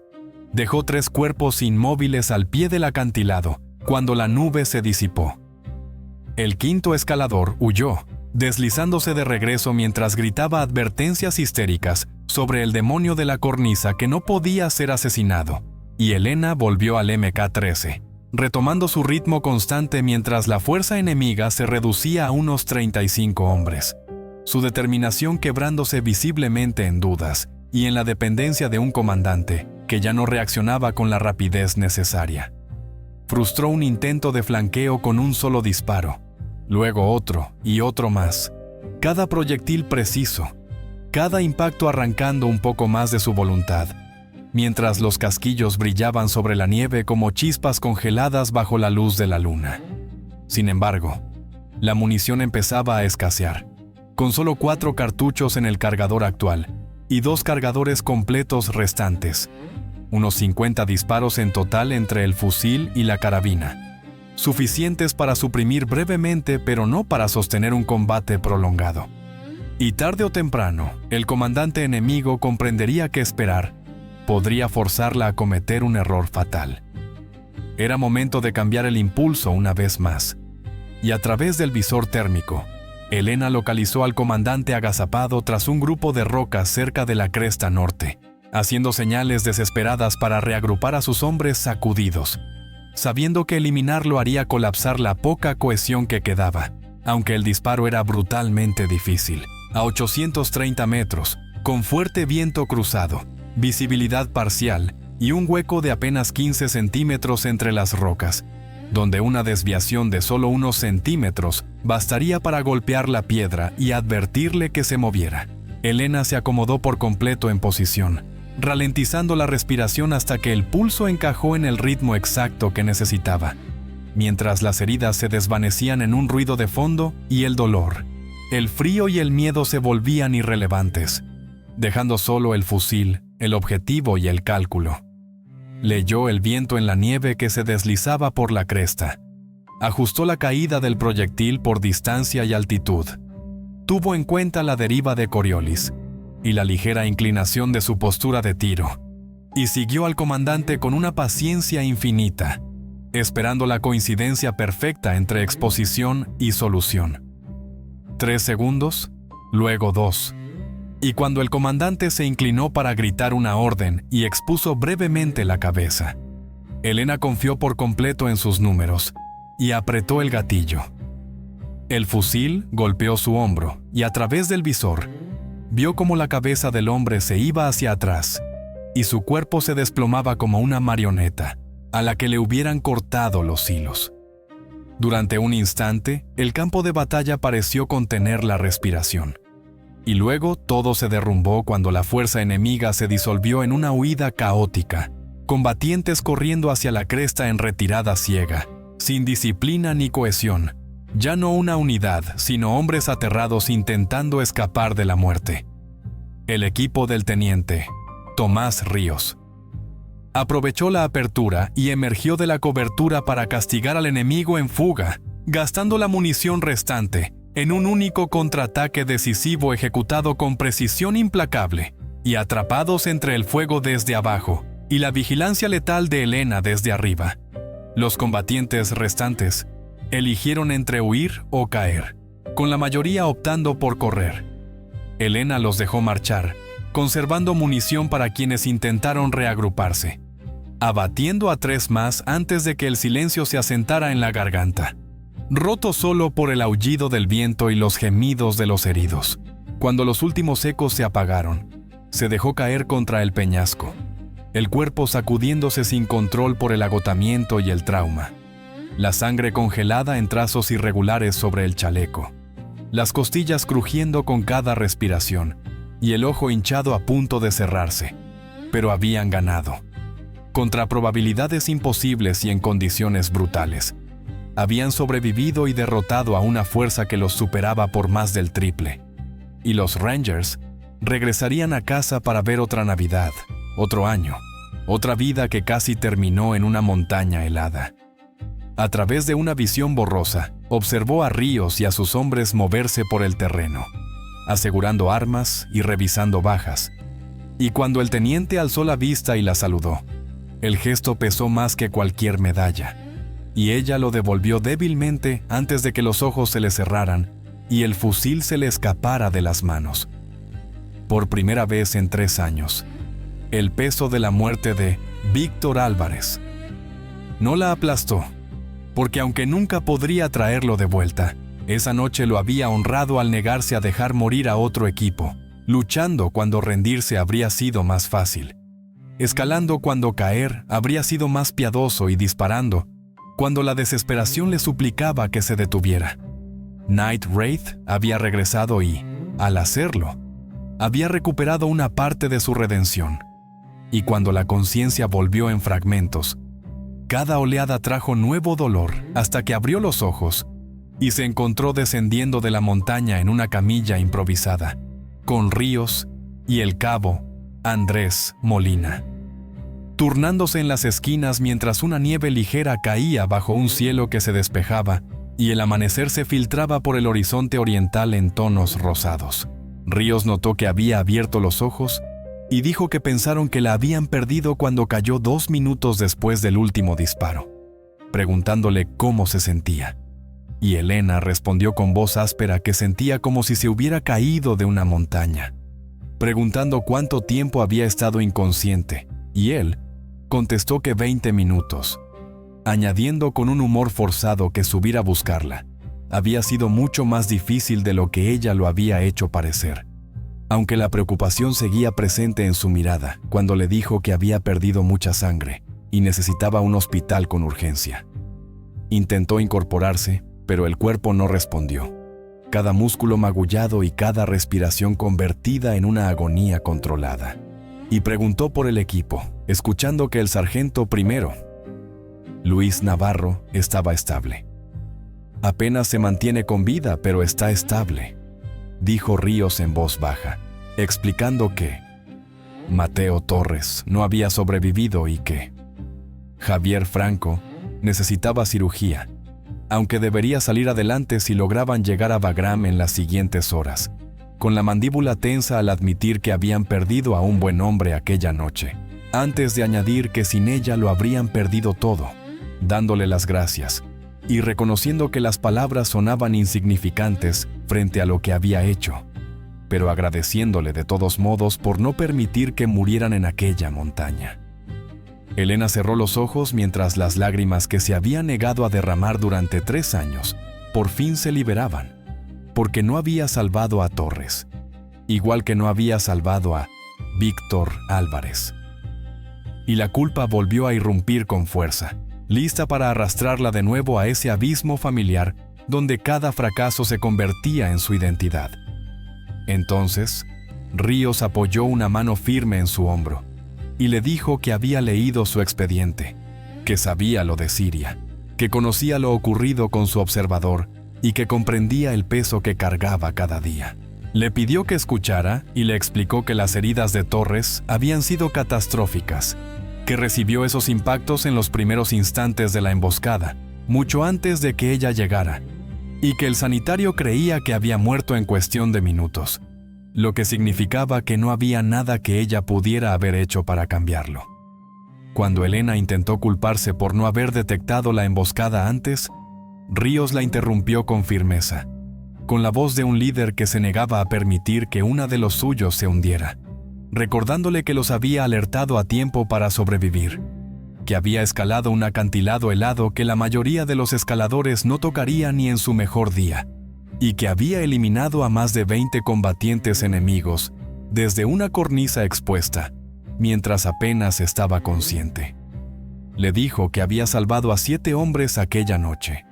dejó 3 cuerpos inmóviles al pie del acantilado cuando la nube se disipó. El quinto escalador huyó, deslizándose de regreso mientras gritaba advertencias histéricas sobre el demonio de la cornisa que no podía ser asesinado, y Elena volvió al MK-13, retomando su ritmo constante mientras la fuerza enemiga se reducía a unos 35 hombres, su determinación quebrándose visiblemente en dudas y en la dependencia de un comandante que ya no reaccionaba con la rapidez necesaria. Frustró un intento de flanqueo con un solo disparo, luego otro y otro más, cada proyectil preciso, cada impacto arrancando un poco más de su voluntad, mientras los casquillos brillaban sobre la nieve como chispas congeladas bajo la luz de la luna. Sin embargo, la munición empezaba a escasear, con solo 4 cartuchos en el cargador actual y 2 cargadores completos restantes, unos 50 disparos en total entre el fusil y la carabina, suficientes para suprimir brevemente pero no para sostener un combate prolongado. Y tarde o temprano, el comandante enemigo comprendería que esperar podría forzarla a cometer un error fatal. Era momento de cambiar el impulso una vez más, y a través del visor térmico, Elena localizó al comandante agazapado tras un grupo de rocas cerca de la cresta norte, haciendo señales desesperadas para reagrupar a sus hombres sacudidos, sabiendo que eliminarlo haría colapsar la poca cohesión que quedaba, aunque el disparo era brutalmente difícil. A 830 metros, con fuerte viento cruzado, visibilidad parcial y un hueco de apenas 15 centímetros entre las rocas, donde una desviación de solo unos centímetros bastaría para golpear la piedra y advertirle que se moviera. Elena se acomodó por completo en posición, ralentizando la respiración hasta que el pulso encajó en el ritmo exacto que necesitaba, mientras las heridas se desvanecían en un ruido de fondo y el dolor, el frío y el miedo se volvían irrelevantes, dejando solo el fusil, el objetivo y el cálculo. Leyó el viento en la nieve que se deslizaba por la cresta. Ajustó la caída del proyectil por distancia y altitud. Tuvo en cuenta la deriva de Coriolis y la ligera inclinación de su postura de tiro, y siguió al comandante con una paciencia infinita, esperando la coincidencia perfecta entre exposición y solución. 3 segundos, luego 2. Y cuando el comandante se inclinó para gritar una orden y expuso brevemente la cabeza, Elena confió por completo en sus números y apretó el gatillo. El fusil golpeó su hombro y a través del visor vio cómo la cabeza del hombre se iba hacia atrás y su cuerpo se desplomaba como una marioneta, a la que le hubieran cortado los hilos. Durante un instante, el campo de batalla pareció contener la respiración. Y luego todo se derrumbó cuando la fuerza enemiga se disolvió en una huida caótica, combatientes corriendo hacia la cresta en retirada ciega, sin disciplina ni cohesión. Ya no una unidad, sino hombres aterrados intentando escapar de la muerte. El equipo del teniente, Tomás Ríos, aprovechó la apertura y emergió de la cobertura para castigar al enemigo en fuga, gastando la munición restante en un único contraataque decisivo ejecutado con precisión implacable, y atrapados entre el fuego desde abajo y la vigilancia letal de Elena desde arriba. Los combatientes restantes eligieron entre huir o caer, con la mayoría optando por correr. Elena los dejó marchar, conservando munición para quienes intentaron reagruparse, abatiendo a 3 más antes de que el silencio se asentara en la garganta, roto solo por el aullido del viento y los gemidos de los heridos. Cuando los últimos ecos se apagaron, se dejó caer contra el peñasco, el cuerpo sacudiéndose sin control por el agotamiento y el trauma, la sangre congelada en trazos irregulares sobre el chaleco, las costillas crujiendo con cada respiración y el ojo hinchado a punto de cerrarse. Pero habían ganado. Contra probabilidades imposibles y en condiciones brutales. Habían sobrevivido y derrotado a una fuerza que los superaba por más del triple. Y los Rangers regresarían a casa para ver otra Navidad, otro año, otra vida que casi terminó en una montaña helada. A través de una visión borrosa, observó a Ríos y a sus hombres moverse por el terreno, asegurando armas y revisando bajas. Y cuando el teniente alzó la vista y la saludó, el gesto pesó más que cualquier medalla, y ella lo devolvió débilmente antes de que los ojos se le cerraran y el fusil se le escapara de las manos. Por primera vez en 3 años, el peso de la muerte de Víctor Álvarez no la aplastó, porque aunque nunca podría traerlo de vuelta, esa noche lo había honrado al negarse a dejar morir a otro equipo, luchando cuando rendirse habría sido más fácil, escalando cuando caer habría sido más piadoso y disparando cuando la desesperación le suplicaba que se detuviera. Night Wraith había regresado y, al hacerlo, había recuperado una parte de su redención. Y cuando la conciencia volvió en fragmentos, cada oleada trajo nuevo dolor hasta que abrió los ojos y se encontró descendiendo de la montaña en una camilla improvisada, con Ríos y el cabo Andrés Molina, turnándose en las esquinas mientras una nieve ligera caía bajo un cielo que se despejaba y el amanecer se filtraba por el horizonte oriental en tonos rosados. Ríos notó que había abierto los ojos y dijo que pensaron que la habían perdido cuando cayó 2 minutos después del último disparo, preguntándole cómo se sentía. Y Elena respondió con voz áspera que sentía como si se hubiera caído de una montaña, preguntando cuánto tiempo había estado inconsciente, y él contestó que 20 minutos, añadiendo con un humor forzado que subir a buscarla había sido mucho más difícil de lo que ella lo había hecho parecer, aunque la preocupación seguía presente en su mirada cuando le dijo que había perdido mucha sangre y necesitaba un hospital con urgencia. Intentó incorporarse, pero el cuerpo no respondió, cada músculo magullado y cada respiración convertida en una agonía controlada. Y preguntó por el equipo, escuchando que el sargento primero, Luis Navarro, estaba estable. Apenas se mantiene con vida, pero está estable, dijo Ríos en voz baja, explicando que Mateo Torres no había sobrevivido y que Javier Franco necesitaba cirugía, aunque debería salir adelante si lograban llegar a Bagram en las siguientes horas, con la mandíbula tensa al admitir que habían perdido a un buen hombre aquella noche, antes de añadir que sin ella lo habrían perdido todo, dándole las gracias y reconociendo que las palabras sonaban insignificantes frente a lo que había hecho, pero agradeciéndole de todos modos por no permitir que murieran en aquella montaña. Elena cerró los ojos mientras las lágrimas que se había negado a derramar durante 3 años por fin se liberaban, porque no había salvado a Torres, igual que no había salvado a Víctor Álvarez. y la culpa volvió a irrumpir con fuerza, lista para arrastrarla de nuevo a ese abismo familiar donde cada fracaso se convertía en su identidad. Entonces, Ríos apoyó una mano firme en su hombro y le dijo que había leído su expediente, que sabía lo de Siria, que conocía lo ocurrido con su observador y que comprendía el peso que cargaba cada día. Le pidió que escuchara y le explicó que las heridas de Torres habían sido catastróficas, que recibió esos impactos en los primeros instantes de la emboscada, mucho antes de que ella llegara, y que el sanitario creía que había muerto en cuestión de minutos, lo que significaba que no había nada que ella pudiera haber hecho para cambiarlo. Cuando Elena intentó culparse por no haber detectado la emboscada antes, Ríos la interrumpió con firmeza, con la voz de un líder que se negaba a permitir que una de los suyos se hundiera, recordándole que los había alertado a tiempo para sobrevivir, que había escalado un acantilado helado que la mayoría de los escaladores no tocaría ni en su mejor día, y que había eliminado a más de 20 combatientes enemigos desde una cornisa expuesta, mientras apenas estaba consciente. Le dijo que había salvado a 7 hombres aquella noche,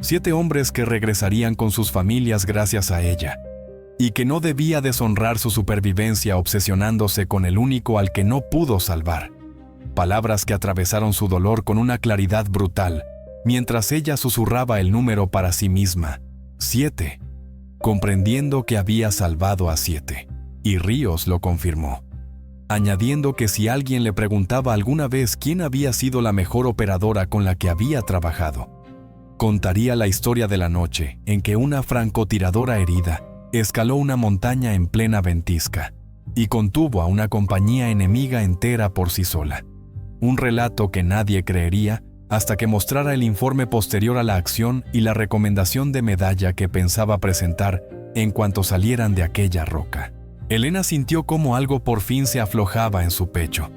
7 hombres que regresarían con sus familias gracias a ella, y que no debía deshonrar su supervivencia obsesionándose con el único al que no pudo salvar. Palabras que atravesaron su dolor con una claridad brutal, mientras ella susurraba el número para sí misma, 7, comprendiendo que había salvado a 7, y Ríos lo confirmó, añadiendo que si alguien le preguntaba alguna vez quién había sido la mejor operadora con la que había trabajado, contaría la historia de la noche en que una francotiradora herida escaló una montaña en plena ventisca y contuvo a una compañía enemiga entera por sí sola. Un relato que nadie creería hasta que mostrara el informe posterior a la acción y la recomendación de medalla que pensaba presentar en cuanto salieran de aquella roca. Elena sintió cómo algo por fin se aflojaba en su pecho.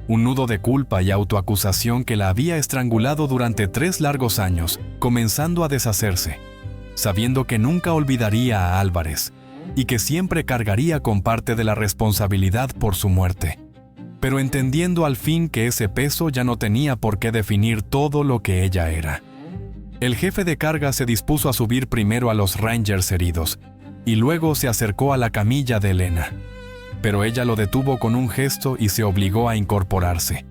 Un nudo de culpa y autoacusación que la había estrangulado durante 3 largos años, comenzando a deshacerse, sabiendo que nunca olvidaría a Álvarez y que siempre cargaría con parte de la responsabilidad por su muerte, pero entendiendo al fin que ese peso ya no tenía por qué definir todo lo que ella era. El jefe de carga se dispuso a subir primero a los Rangers heridos y luego se acercó a la camilla de Elena, pero ella lo detuvo con un gesto y se obligó a incorporarse,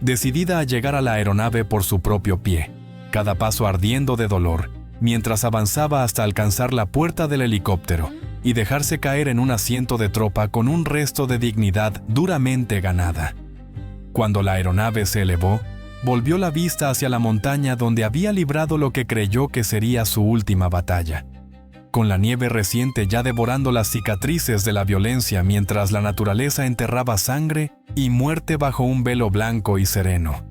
decidida a llegar a la aeronave por su propio pie, cada paso ardiendo de dolor, mientras avanzaba hasta alcanzar la puerta del helicóptero y dejarse caer en un asiento de tropa con un resto de dignidad duramente ganada. Cuando la aeronave se elevó, volvió la vista hacia la montaña donde había librado lo que creyó que sería su última batalla, con la nieve reciente ya devorando las cicatrices de la violencia mientras la naturaleza enterraba sangre y muerte bajo un velo blanco y sereno.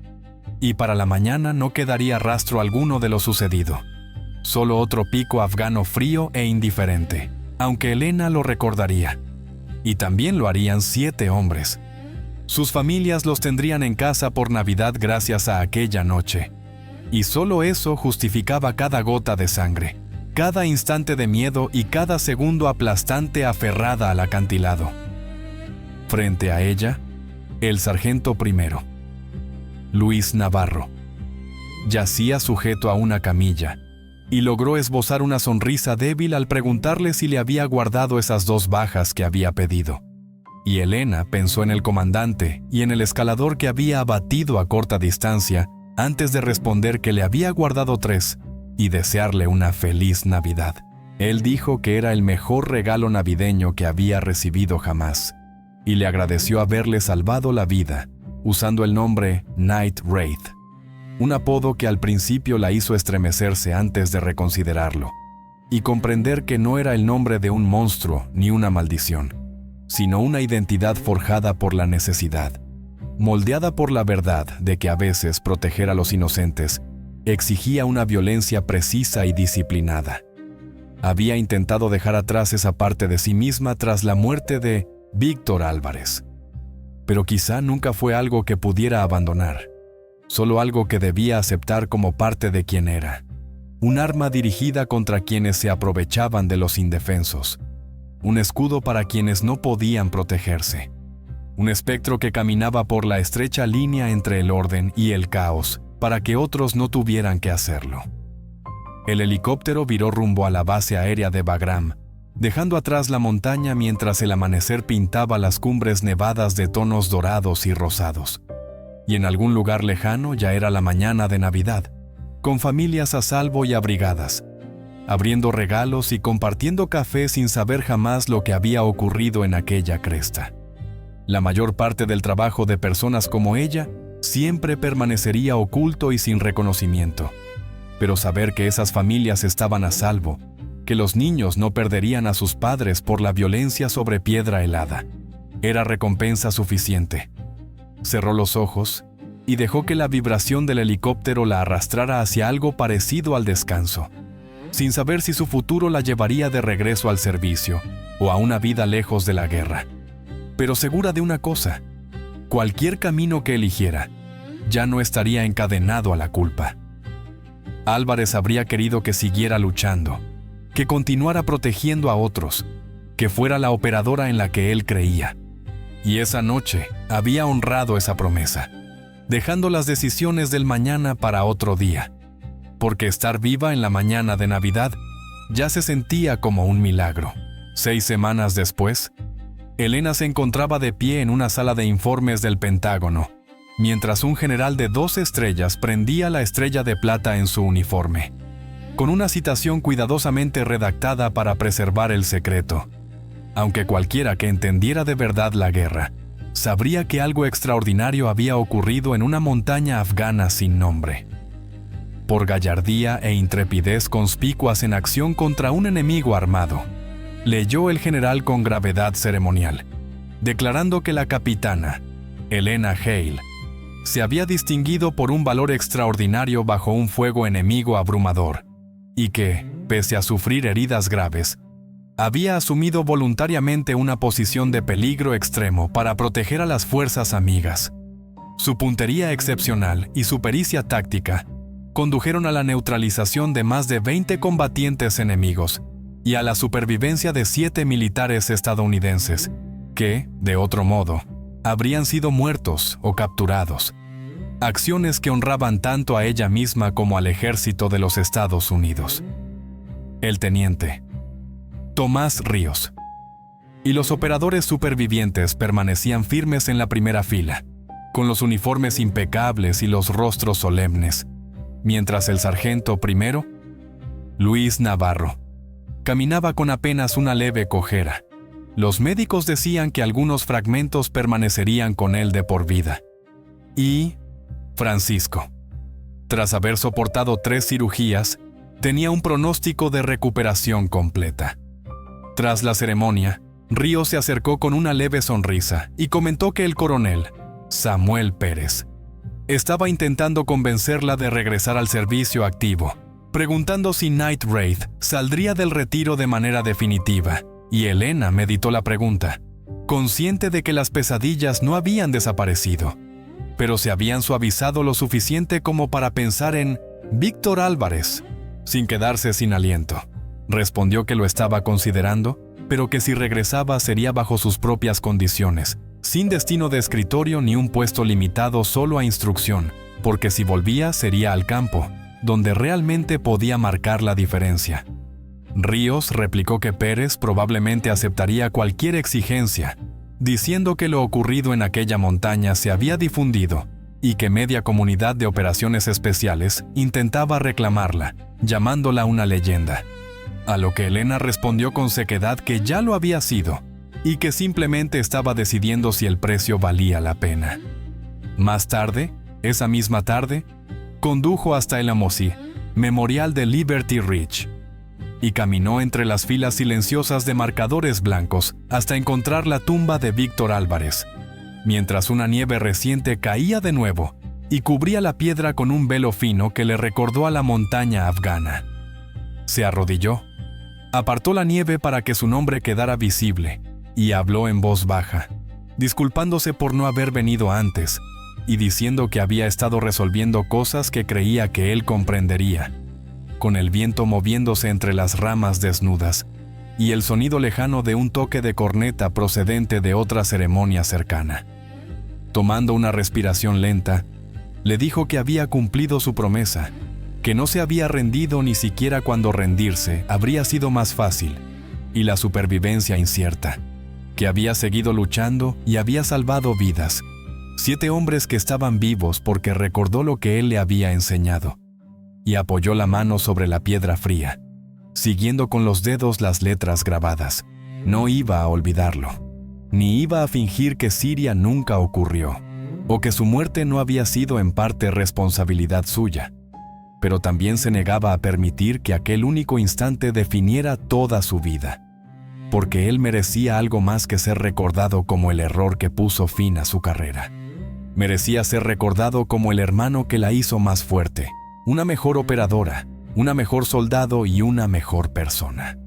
Y para la mañana no quedaría rastro alguno de lo sucedido, solo otro pico afgano frío e indiferente, aunque Elena lo recordaría. Y también lo harían 7 hombres. Sus familias los tendrían en casa por Navidad gracias a aquella noche. Y solo eso justificaba cada gota de sangre, cada instante de miedo y cada segundo aplastante aferrada al acantilado. Frente a ella, el sargento primero, Luis Navarro, yacía sujeto a una camilla, y logró esbozar una sonrisa débil al preguntarle si le había guardado esas 2 bajas que había pedido. Y Elena pensó en el comandante y en el escalador que había abatido a corta distancia antes de responder que le había guardado 3 y desearle una feliz Navidad. Él dijo que era el mejor regalo navideño que había recibido jamás, y le agradeció haberle salvado la vida, usando el nombre Night Wraith, un apodo que al principio la hizo estremecerse antes de reconsiderarlo, y comprender que no era el nombre de un monstruo ni una maldición, sino una identidad forjada por la necesidad, moldeada por la verdad de que a veces proteger a los inocentes exigía una violencia precisa y disciplinada. Había intentado dejar atrás esa parte de sí misma tras la muerte de Víctor Álvarez, pero quizá nunca fue algo que pudiera abandonar, solo algo que debía aceptar como parte de quien era, un arma dirigida contra quienes se aprovechaban de los indefensos, un escudo para quienes no podían protegerse. un espectro que caminaba por la estrecha línea entre el orden y el caos para que otros no tuvieran que hacerlo. El helicóptero viró rumbo a la base aérea de Bagram, dejando atrás la montaña mientras el amanecer pintaba las cumbres nevadas de tonos dorados y rosados. Y en algún lugar lejano ya era la mañana de Navidad, con familias a salvo y abrigadas, abriendo regalos y compartiendo café sin saber jamás lo que había ocurrido en aquella cresta. La mayor parte del trabajo de personas como ella siempre permanecería oculto y sin reconocimiento, pero saber que esas familias estaban a salvo, que los niños no perderían a sus padres por la violencia sobre piedra helada, era recompensa suficiente. Cerró los ojos y dejó que la vibración del helicóptero la arrastrara hacia algo parecido al descanso, sin saber si su futuro la llevaría de regreso al servicio o a una vida lejos de la guerra. Pero segura de una cosa, cualquier camino que eligiera, ya no estaría encadenado a la culpa. Álvarez habría querido que siguiera luchando, que continuara protegiendo a otros, que fuera la operadora en la que él creía. Y esa noche había honrado esa promesa, dejando las decisiones del mañana para otro día, porque estar viva en la mañana de Navidad ya se sentía como un milagro. 6 semanas después, Elena se encontraba de pie en una sala de informes del Pentágono, mientras un general de 2 estrellas prendía la estrella de plata en su uniforme, con una citación cuidadosamente redactada para preservar el secreto. Aunque cualquiera que entendiera de verdad la guerra, sabría que algo extraordinario había ocurrido en una montaña afgana sin nombre. Por gallardía e intrepidez conspicuas en acción contra un enemigo armado, leyó el general con gravedad ceremonial, declarando que la capitana, Elena Hale, se había distinguido por un valor extraordinario bajo un fuego enemigo abrumador, y que, pese a sufrir heridas graves, había asumido voluntariamente una posición de peligro extremo para proteger a las fuerzas amigas. Su puntería excepcional y su pericia táctica condujeron a la neutralización de más de 20 combatientes enemigos y a la supervivencia de 7 militares estadounidenses, que, de otro modo, habrían sido muertos o capturados. Acciones que honraban tanto a ella misma como al ejército de los Estados Unidos. El teniente Tomás Ríos y los operadores supervivientes permanecían firmes en la primera fila, con los uniformes impecables y los rostros solemnes, mientras el sargento primero, Luis Navarro, caminaba con apenas una leve cojera. Los médicos decían que algunos fragmentos permanecerían con él de por vida. Y Francisco, tras haber soportado 3 cirugías, tenía un pronóstico de recuperación completa. Tras la ceremonia, Ríos se acercó con una leve sonrisa y comentó que el coronel, Samuel Pérez, estaba intentando convencerla de regresar al servicio activo, preguntando si Night Wraith saldría del retiro de manera definitiva, y Elena meditó la pregunta, consciente de que las pesadillas no habían desaparecido, pero se habían suavizado lo suficiente como para pensar en Víctor Álvarez, sin quedarse sin aliento. Respondió que lo estaba considerando, pero que si regresaba sería bajo sus propias condiciones, sin destino de escritorio ni un puesto limitado solo a instrucción, porque si volvía sería al campo, donde realmente podía marcar la diferencia. Ríos replicó que Pérez probablemente aceptaría cualquier exigencia, diciendo que lo ocurrido en aquella montaña se había difundido y que media comunidad de operaciones especiales intentaba reclamarla, llamándola una leyenda. A lo que Elena respondió con sequedad que ya lo había sido y que simplemente estaba decidiendo si el precio valía la pena. Más tarde, esa misma tarde, condujo hasta el Amosí, memorial de Liberty Ridge, y caminó entre las filas silenciosas de marcadores blancos hasta encontrar la tumba de Víctor Álvarez, mientras una nieve reciente caía de nuevo y cubría la piedra con un velo fino que le recordó a la montaña afgana. Se arrodilló, apartó la nieve para que su nombre quedara visible y habló en voz baja, disculpándose por no haber venido antes y diciendo que había estado resolviendo cosas que creía que él comprendería, con el viento moviéndose entre las ramas desnudas, y el sonido lejano de un toque de corneta procedente de otra ceremonia cercana. Tomando una respiración lenta, le dijo que había cumplido su promesa, que no se había rendido ni siquiera cuando rendirse habría sido más fácil, y la supervivencia incierta, que había seguido luchando y había salvado vidas, 7 hombres que estaban vivos porque recordó lo que él le había enseñado, y apoyó la mano sobre la piedra fría, siguiendo con los dedos las letras grabadas. No iba a olvidarlo, ni iba a fingir que Siria nunca ocurrió, o que su muerte no había sido en parte responsabilidad suya, pero también se negaba a permitir que aquel único instante definiera toda su vida, porque él merecía algo más que ser recordado como el error que puso fin a su carrera. Merecía ser recordado como el hermano que la hizo más fuerte, una mejor operadora, una mejor soldado y una mejor persona.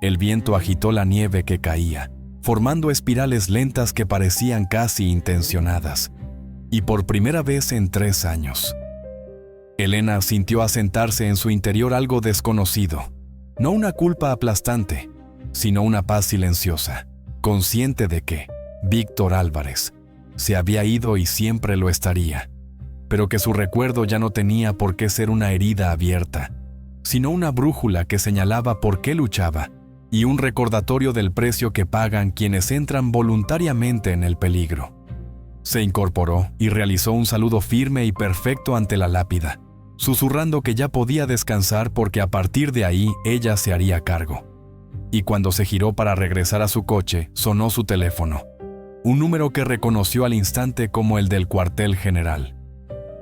El viento agitó la nieve que caía, formando espirales lentas que parecían casi intencionadas, y por primera vez en 3 años. Elena sintió asentarse en su interior algo desconocido, no una culpa aplastante, sino una paz silenciosa, consciente de que Víctor Álvarez se había ido y siempre lo estaría, pero que su recuerdo ya no tenía por qué ser una herida abierta, sino una brújula que señalaba por qué luchaba y un recordatorio del precio que pagan quienes entran voluntariamente en el peligro. Se incorporó y realizó un saludo firme y perfecto ante la lápida, susurrando que ya podía descansar porque a partir de ahí ella se haría cargo. Y cuando se giró para regresar a su coche, sonó su teléfono, un número que reconoció al instante como el del cuartel general.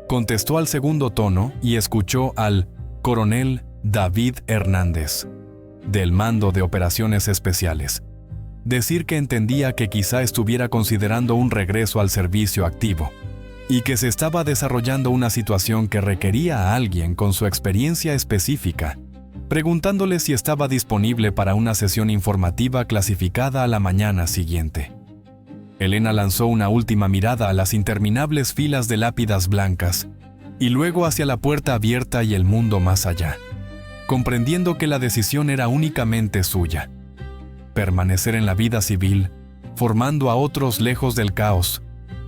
Contestó al segundo tono y escuchó al coronel David Hernández, del Mando de Operaciones Especiales, decir que entendía que quizá estuviera considerando un regreso al servicio activo y que se estaba desarrollando una situación que requería a alguien con su experiencia específica, preguntándole si estaba disponible para una sesión informativa clasificada a la mañana siguiente. Elena lanzó una última mirada a las interminables filas de lápidas blancas y luego hacia la puerta abierta y el mundo más allá, comprendiendo que la decisión era únicamente suya: permanecer en la vida civil, formando a otros lejos del caos,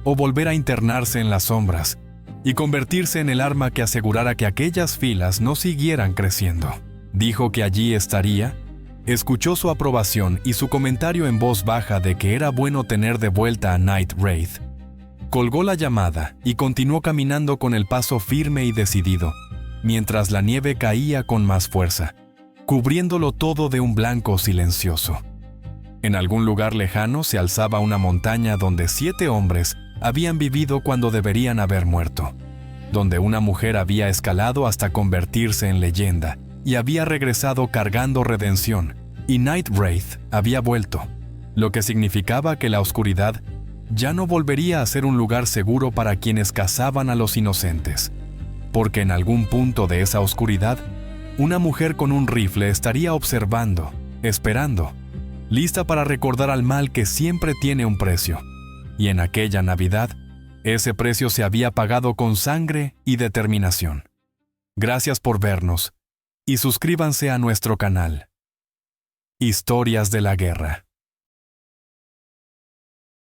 o volver a internarse en las sombras y convertirse en el arma que asegurara que aquellas filas no siguieran creciendo. Dijo que allí estaría. Escuchó su aprobación y su comentario en voz baja de que era bueno tener de vuelta a Night Wraith. Colgó la llamada y continuó caminando con el paso firme y decidido, mientras la nieve caía con más fuerza, cubriéndolo todo de un blanco silencioso. En algún lugar lejano se alzaba una montaña donde 7 hombres habían vivido cuando deberían haber muerto, donde una mujer había escalado hasta convertirse en leyenda y había regresado cargando redención, y Night Wraith había vuelto, lo que significaba que la oscuridad ya no volvería a ser un lugar seguro para quienes cazaban a los inocentes, porque en algún punto de esa oscuridad, una mujer con un rifle estaría observando, esperando, lista para recordar al mal que siempre tiene un precio, y en aquella Navidad, ese precio se había pagado con sangre y determinación. Gracias por vernos, y suscríbanse a nuestro canal. Historias de la Guerra.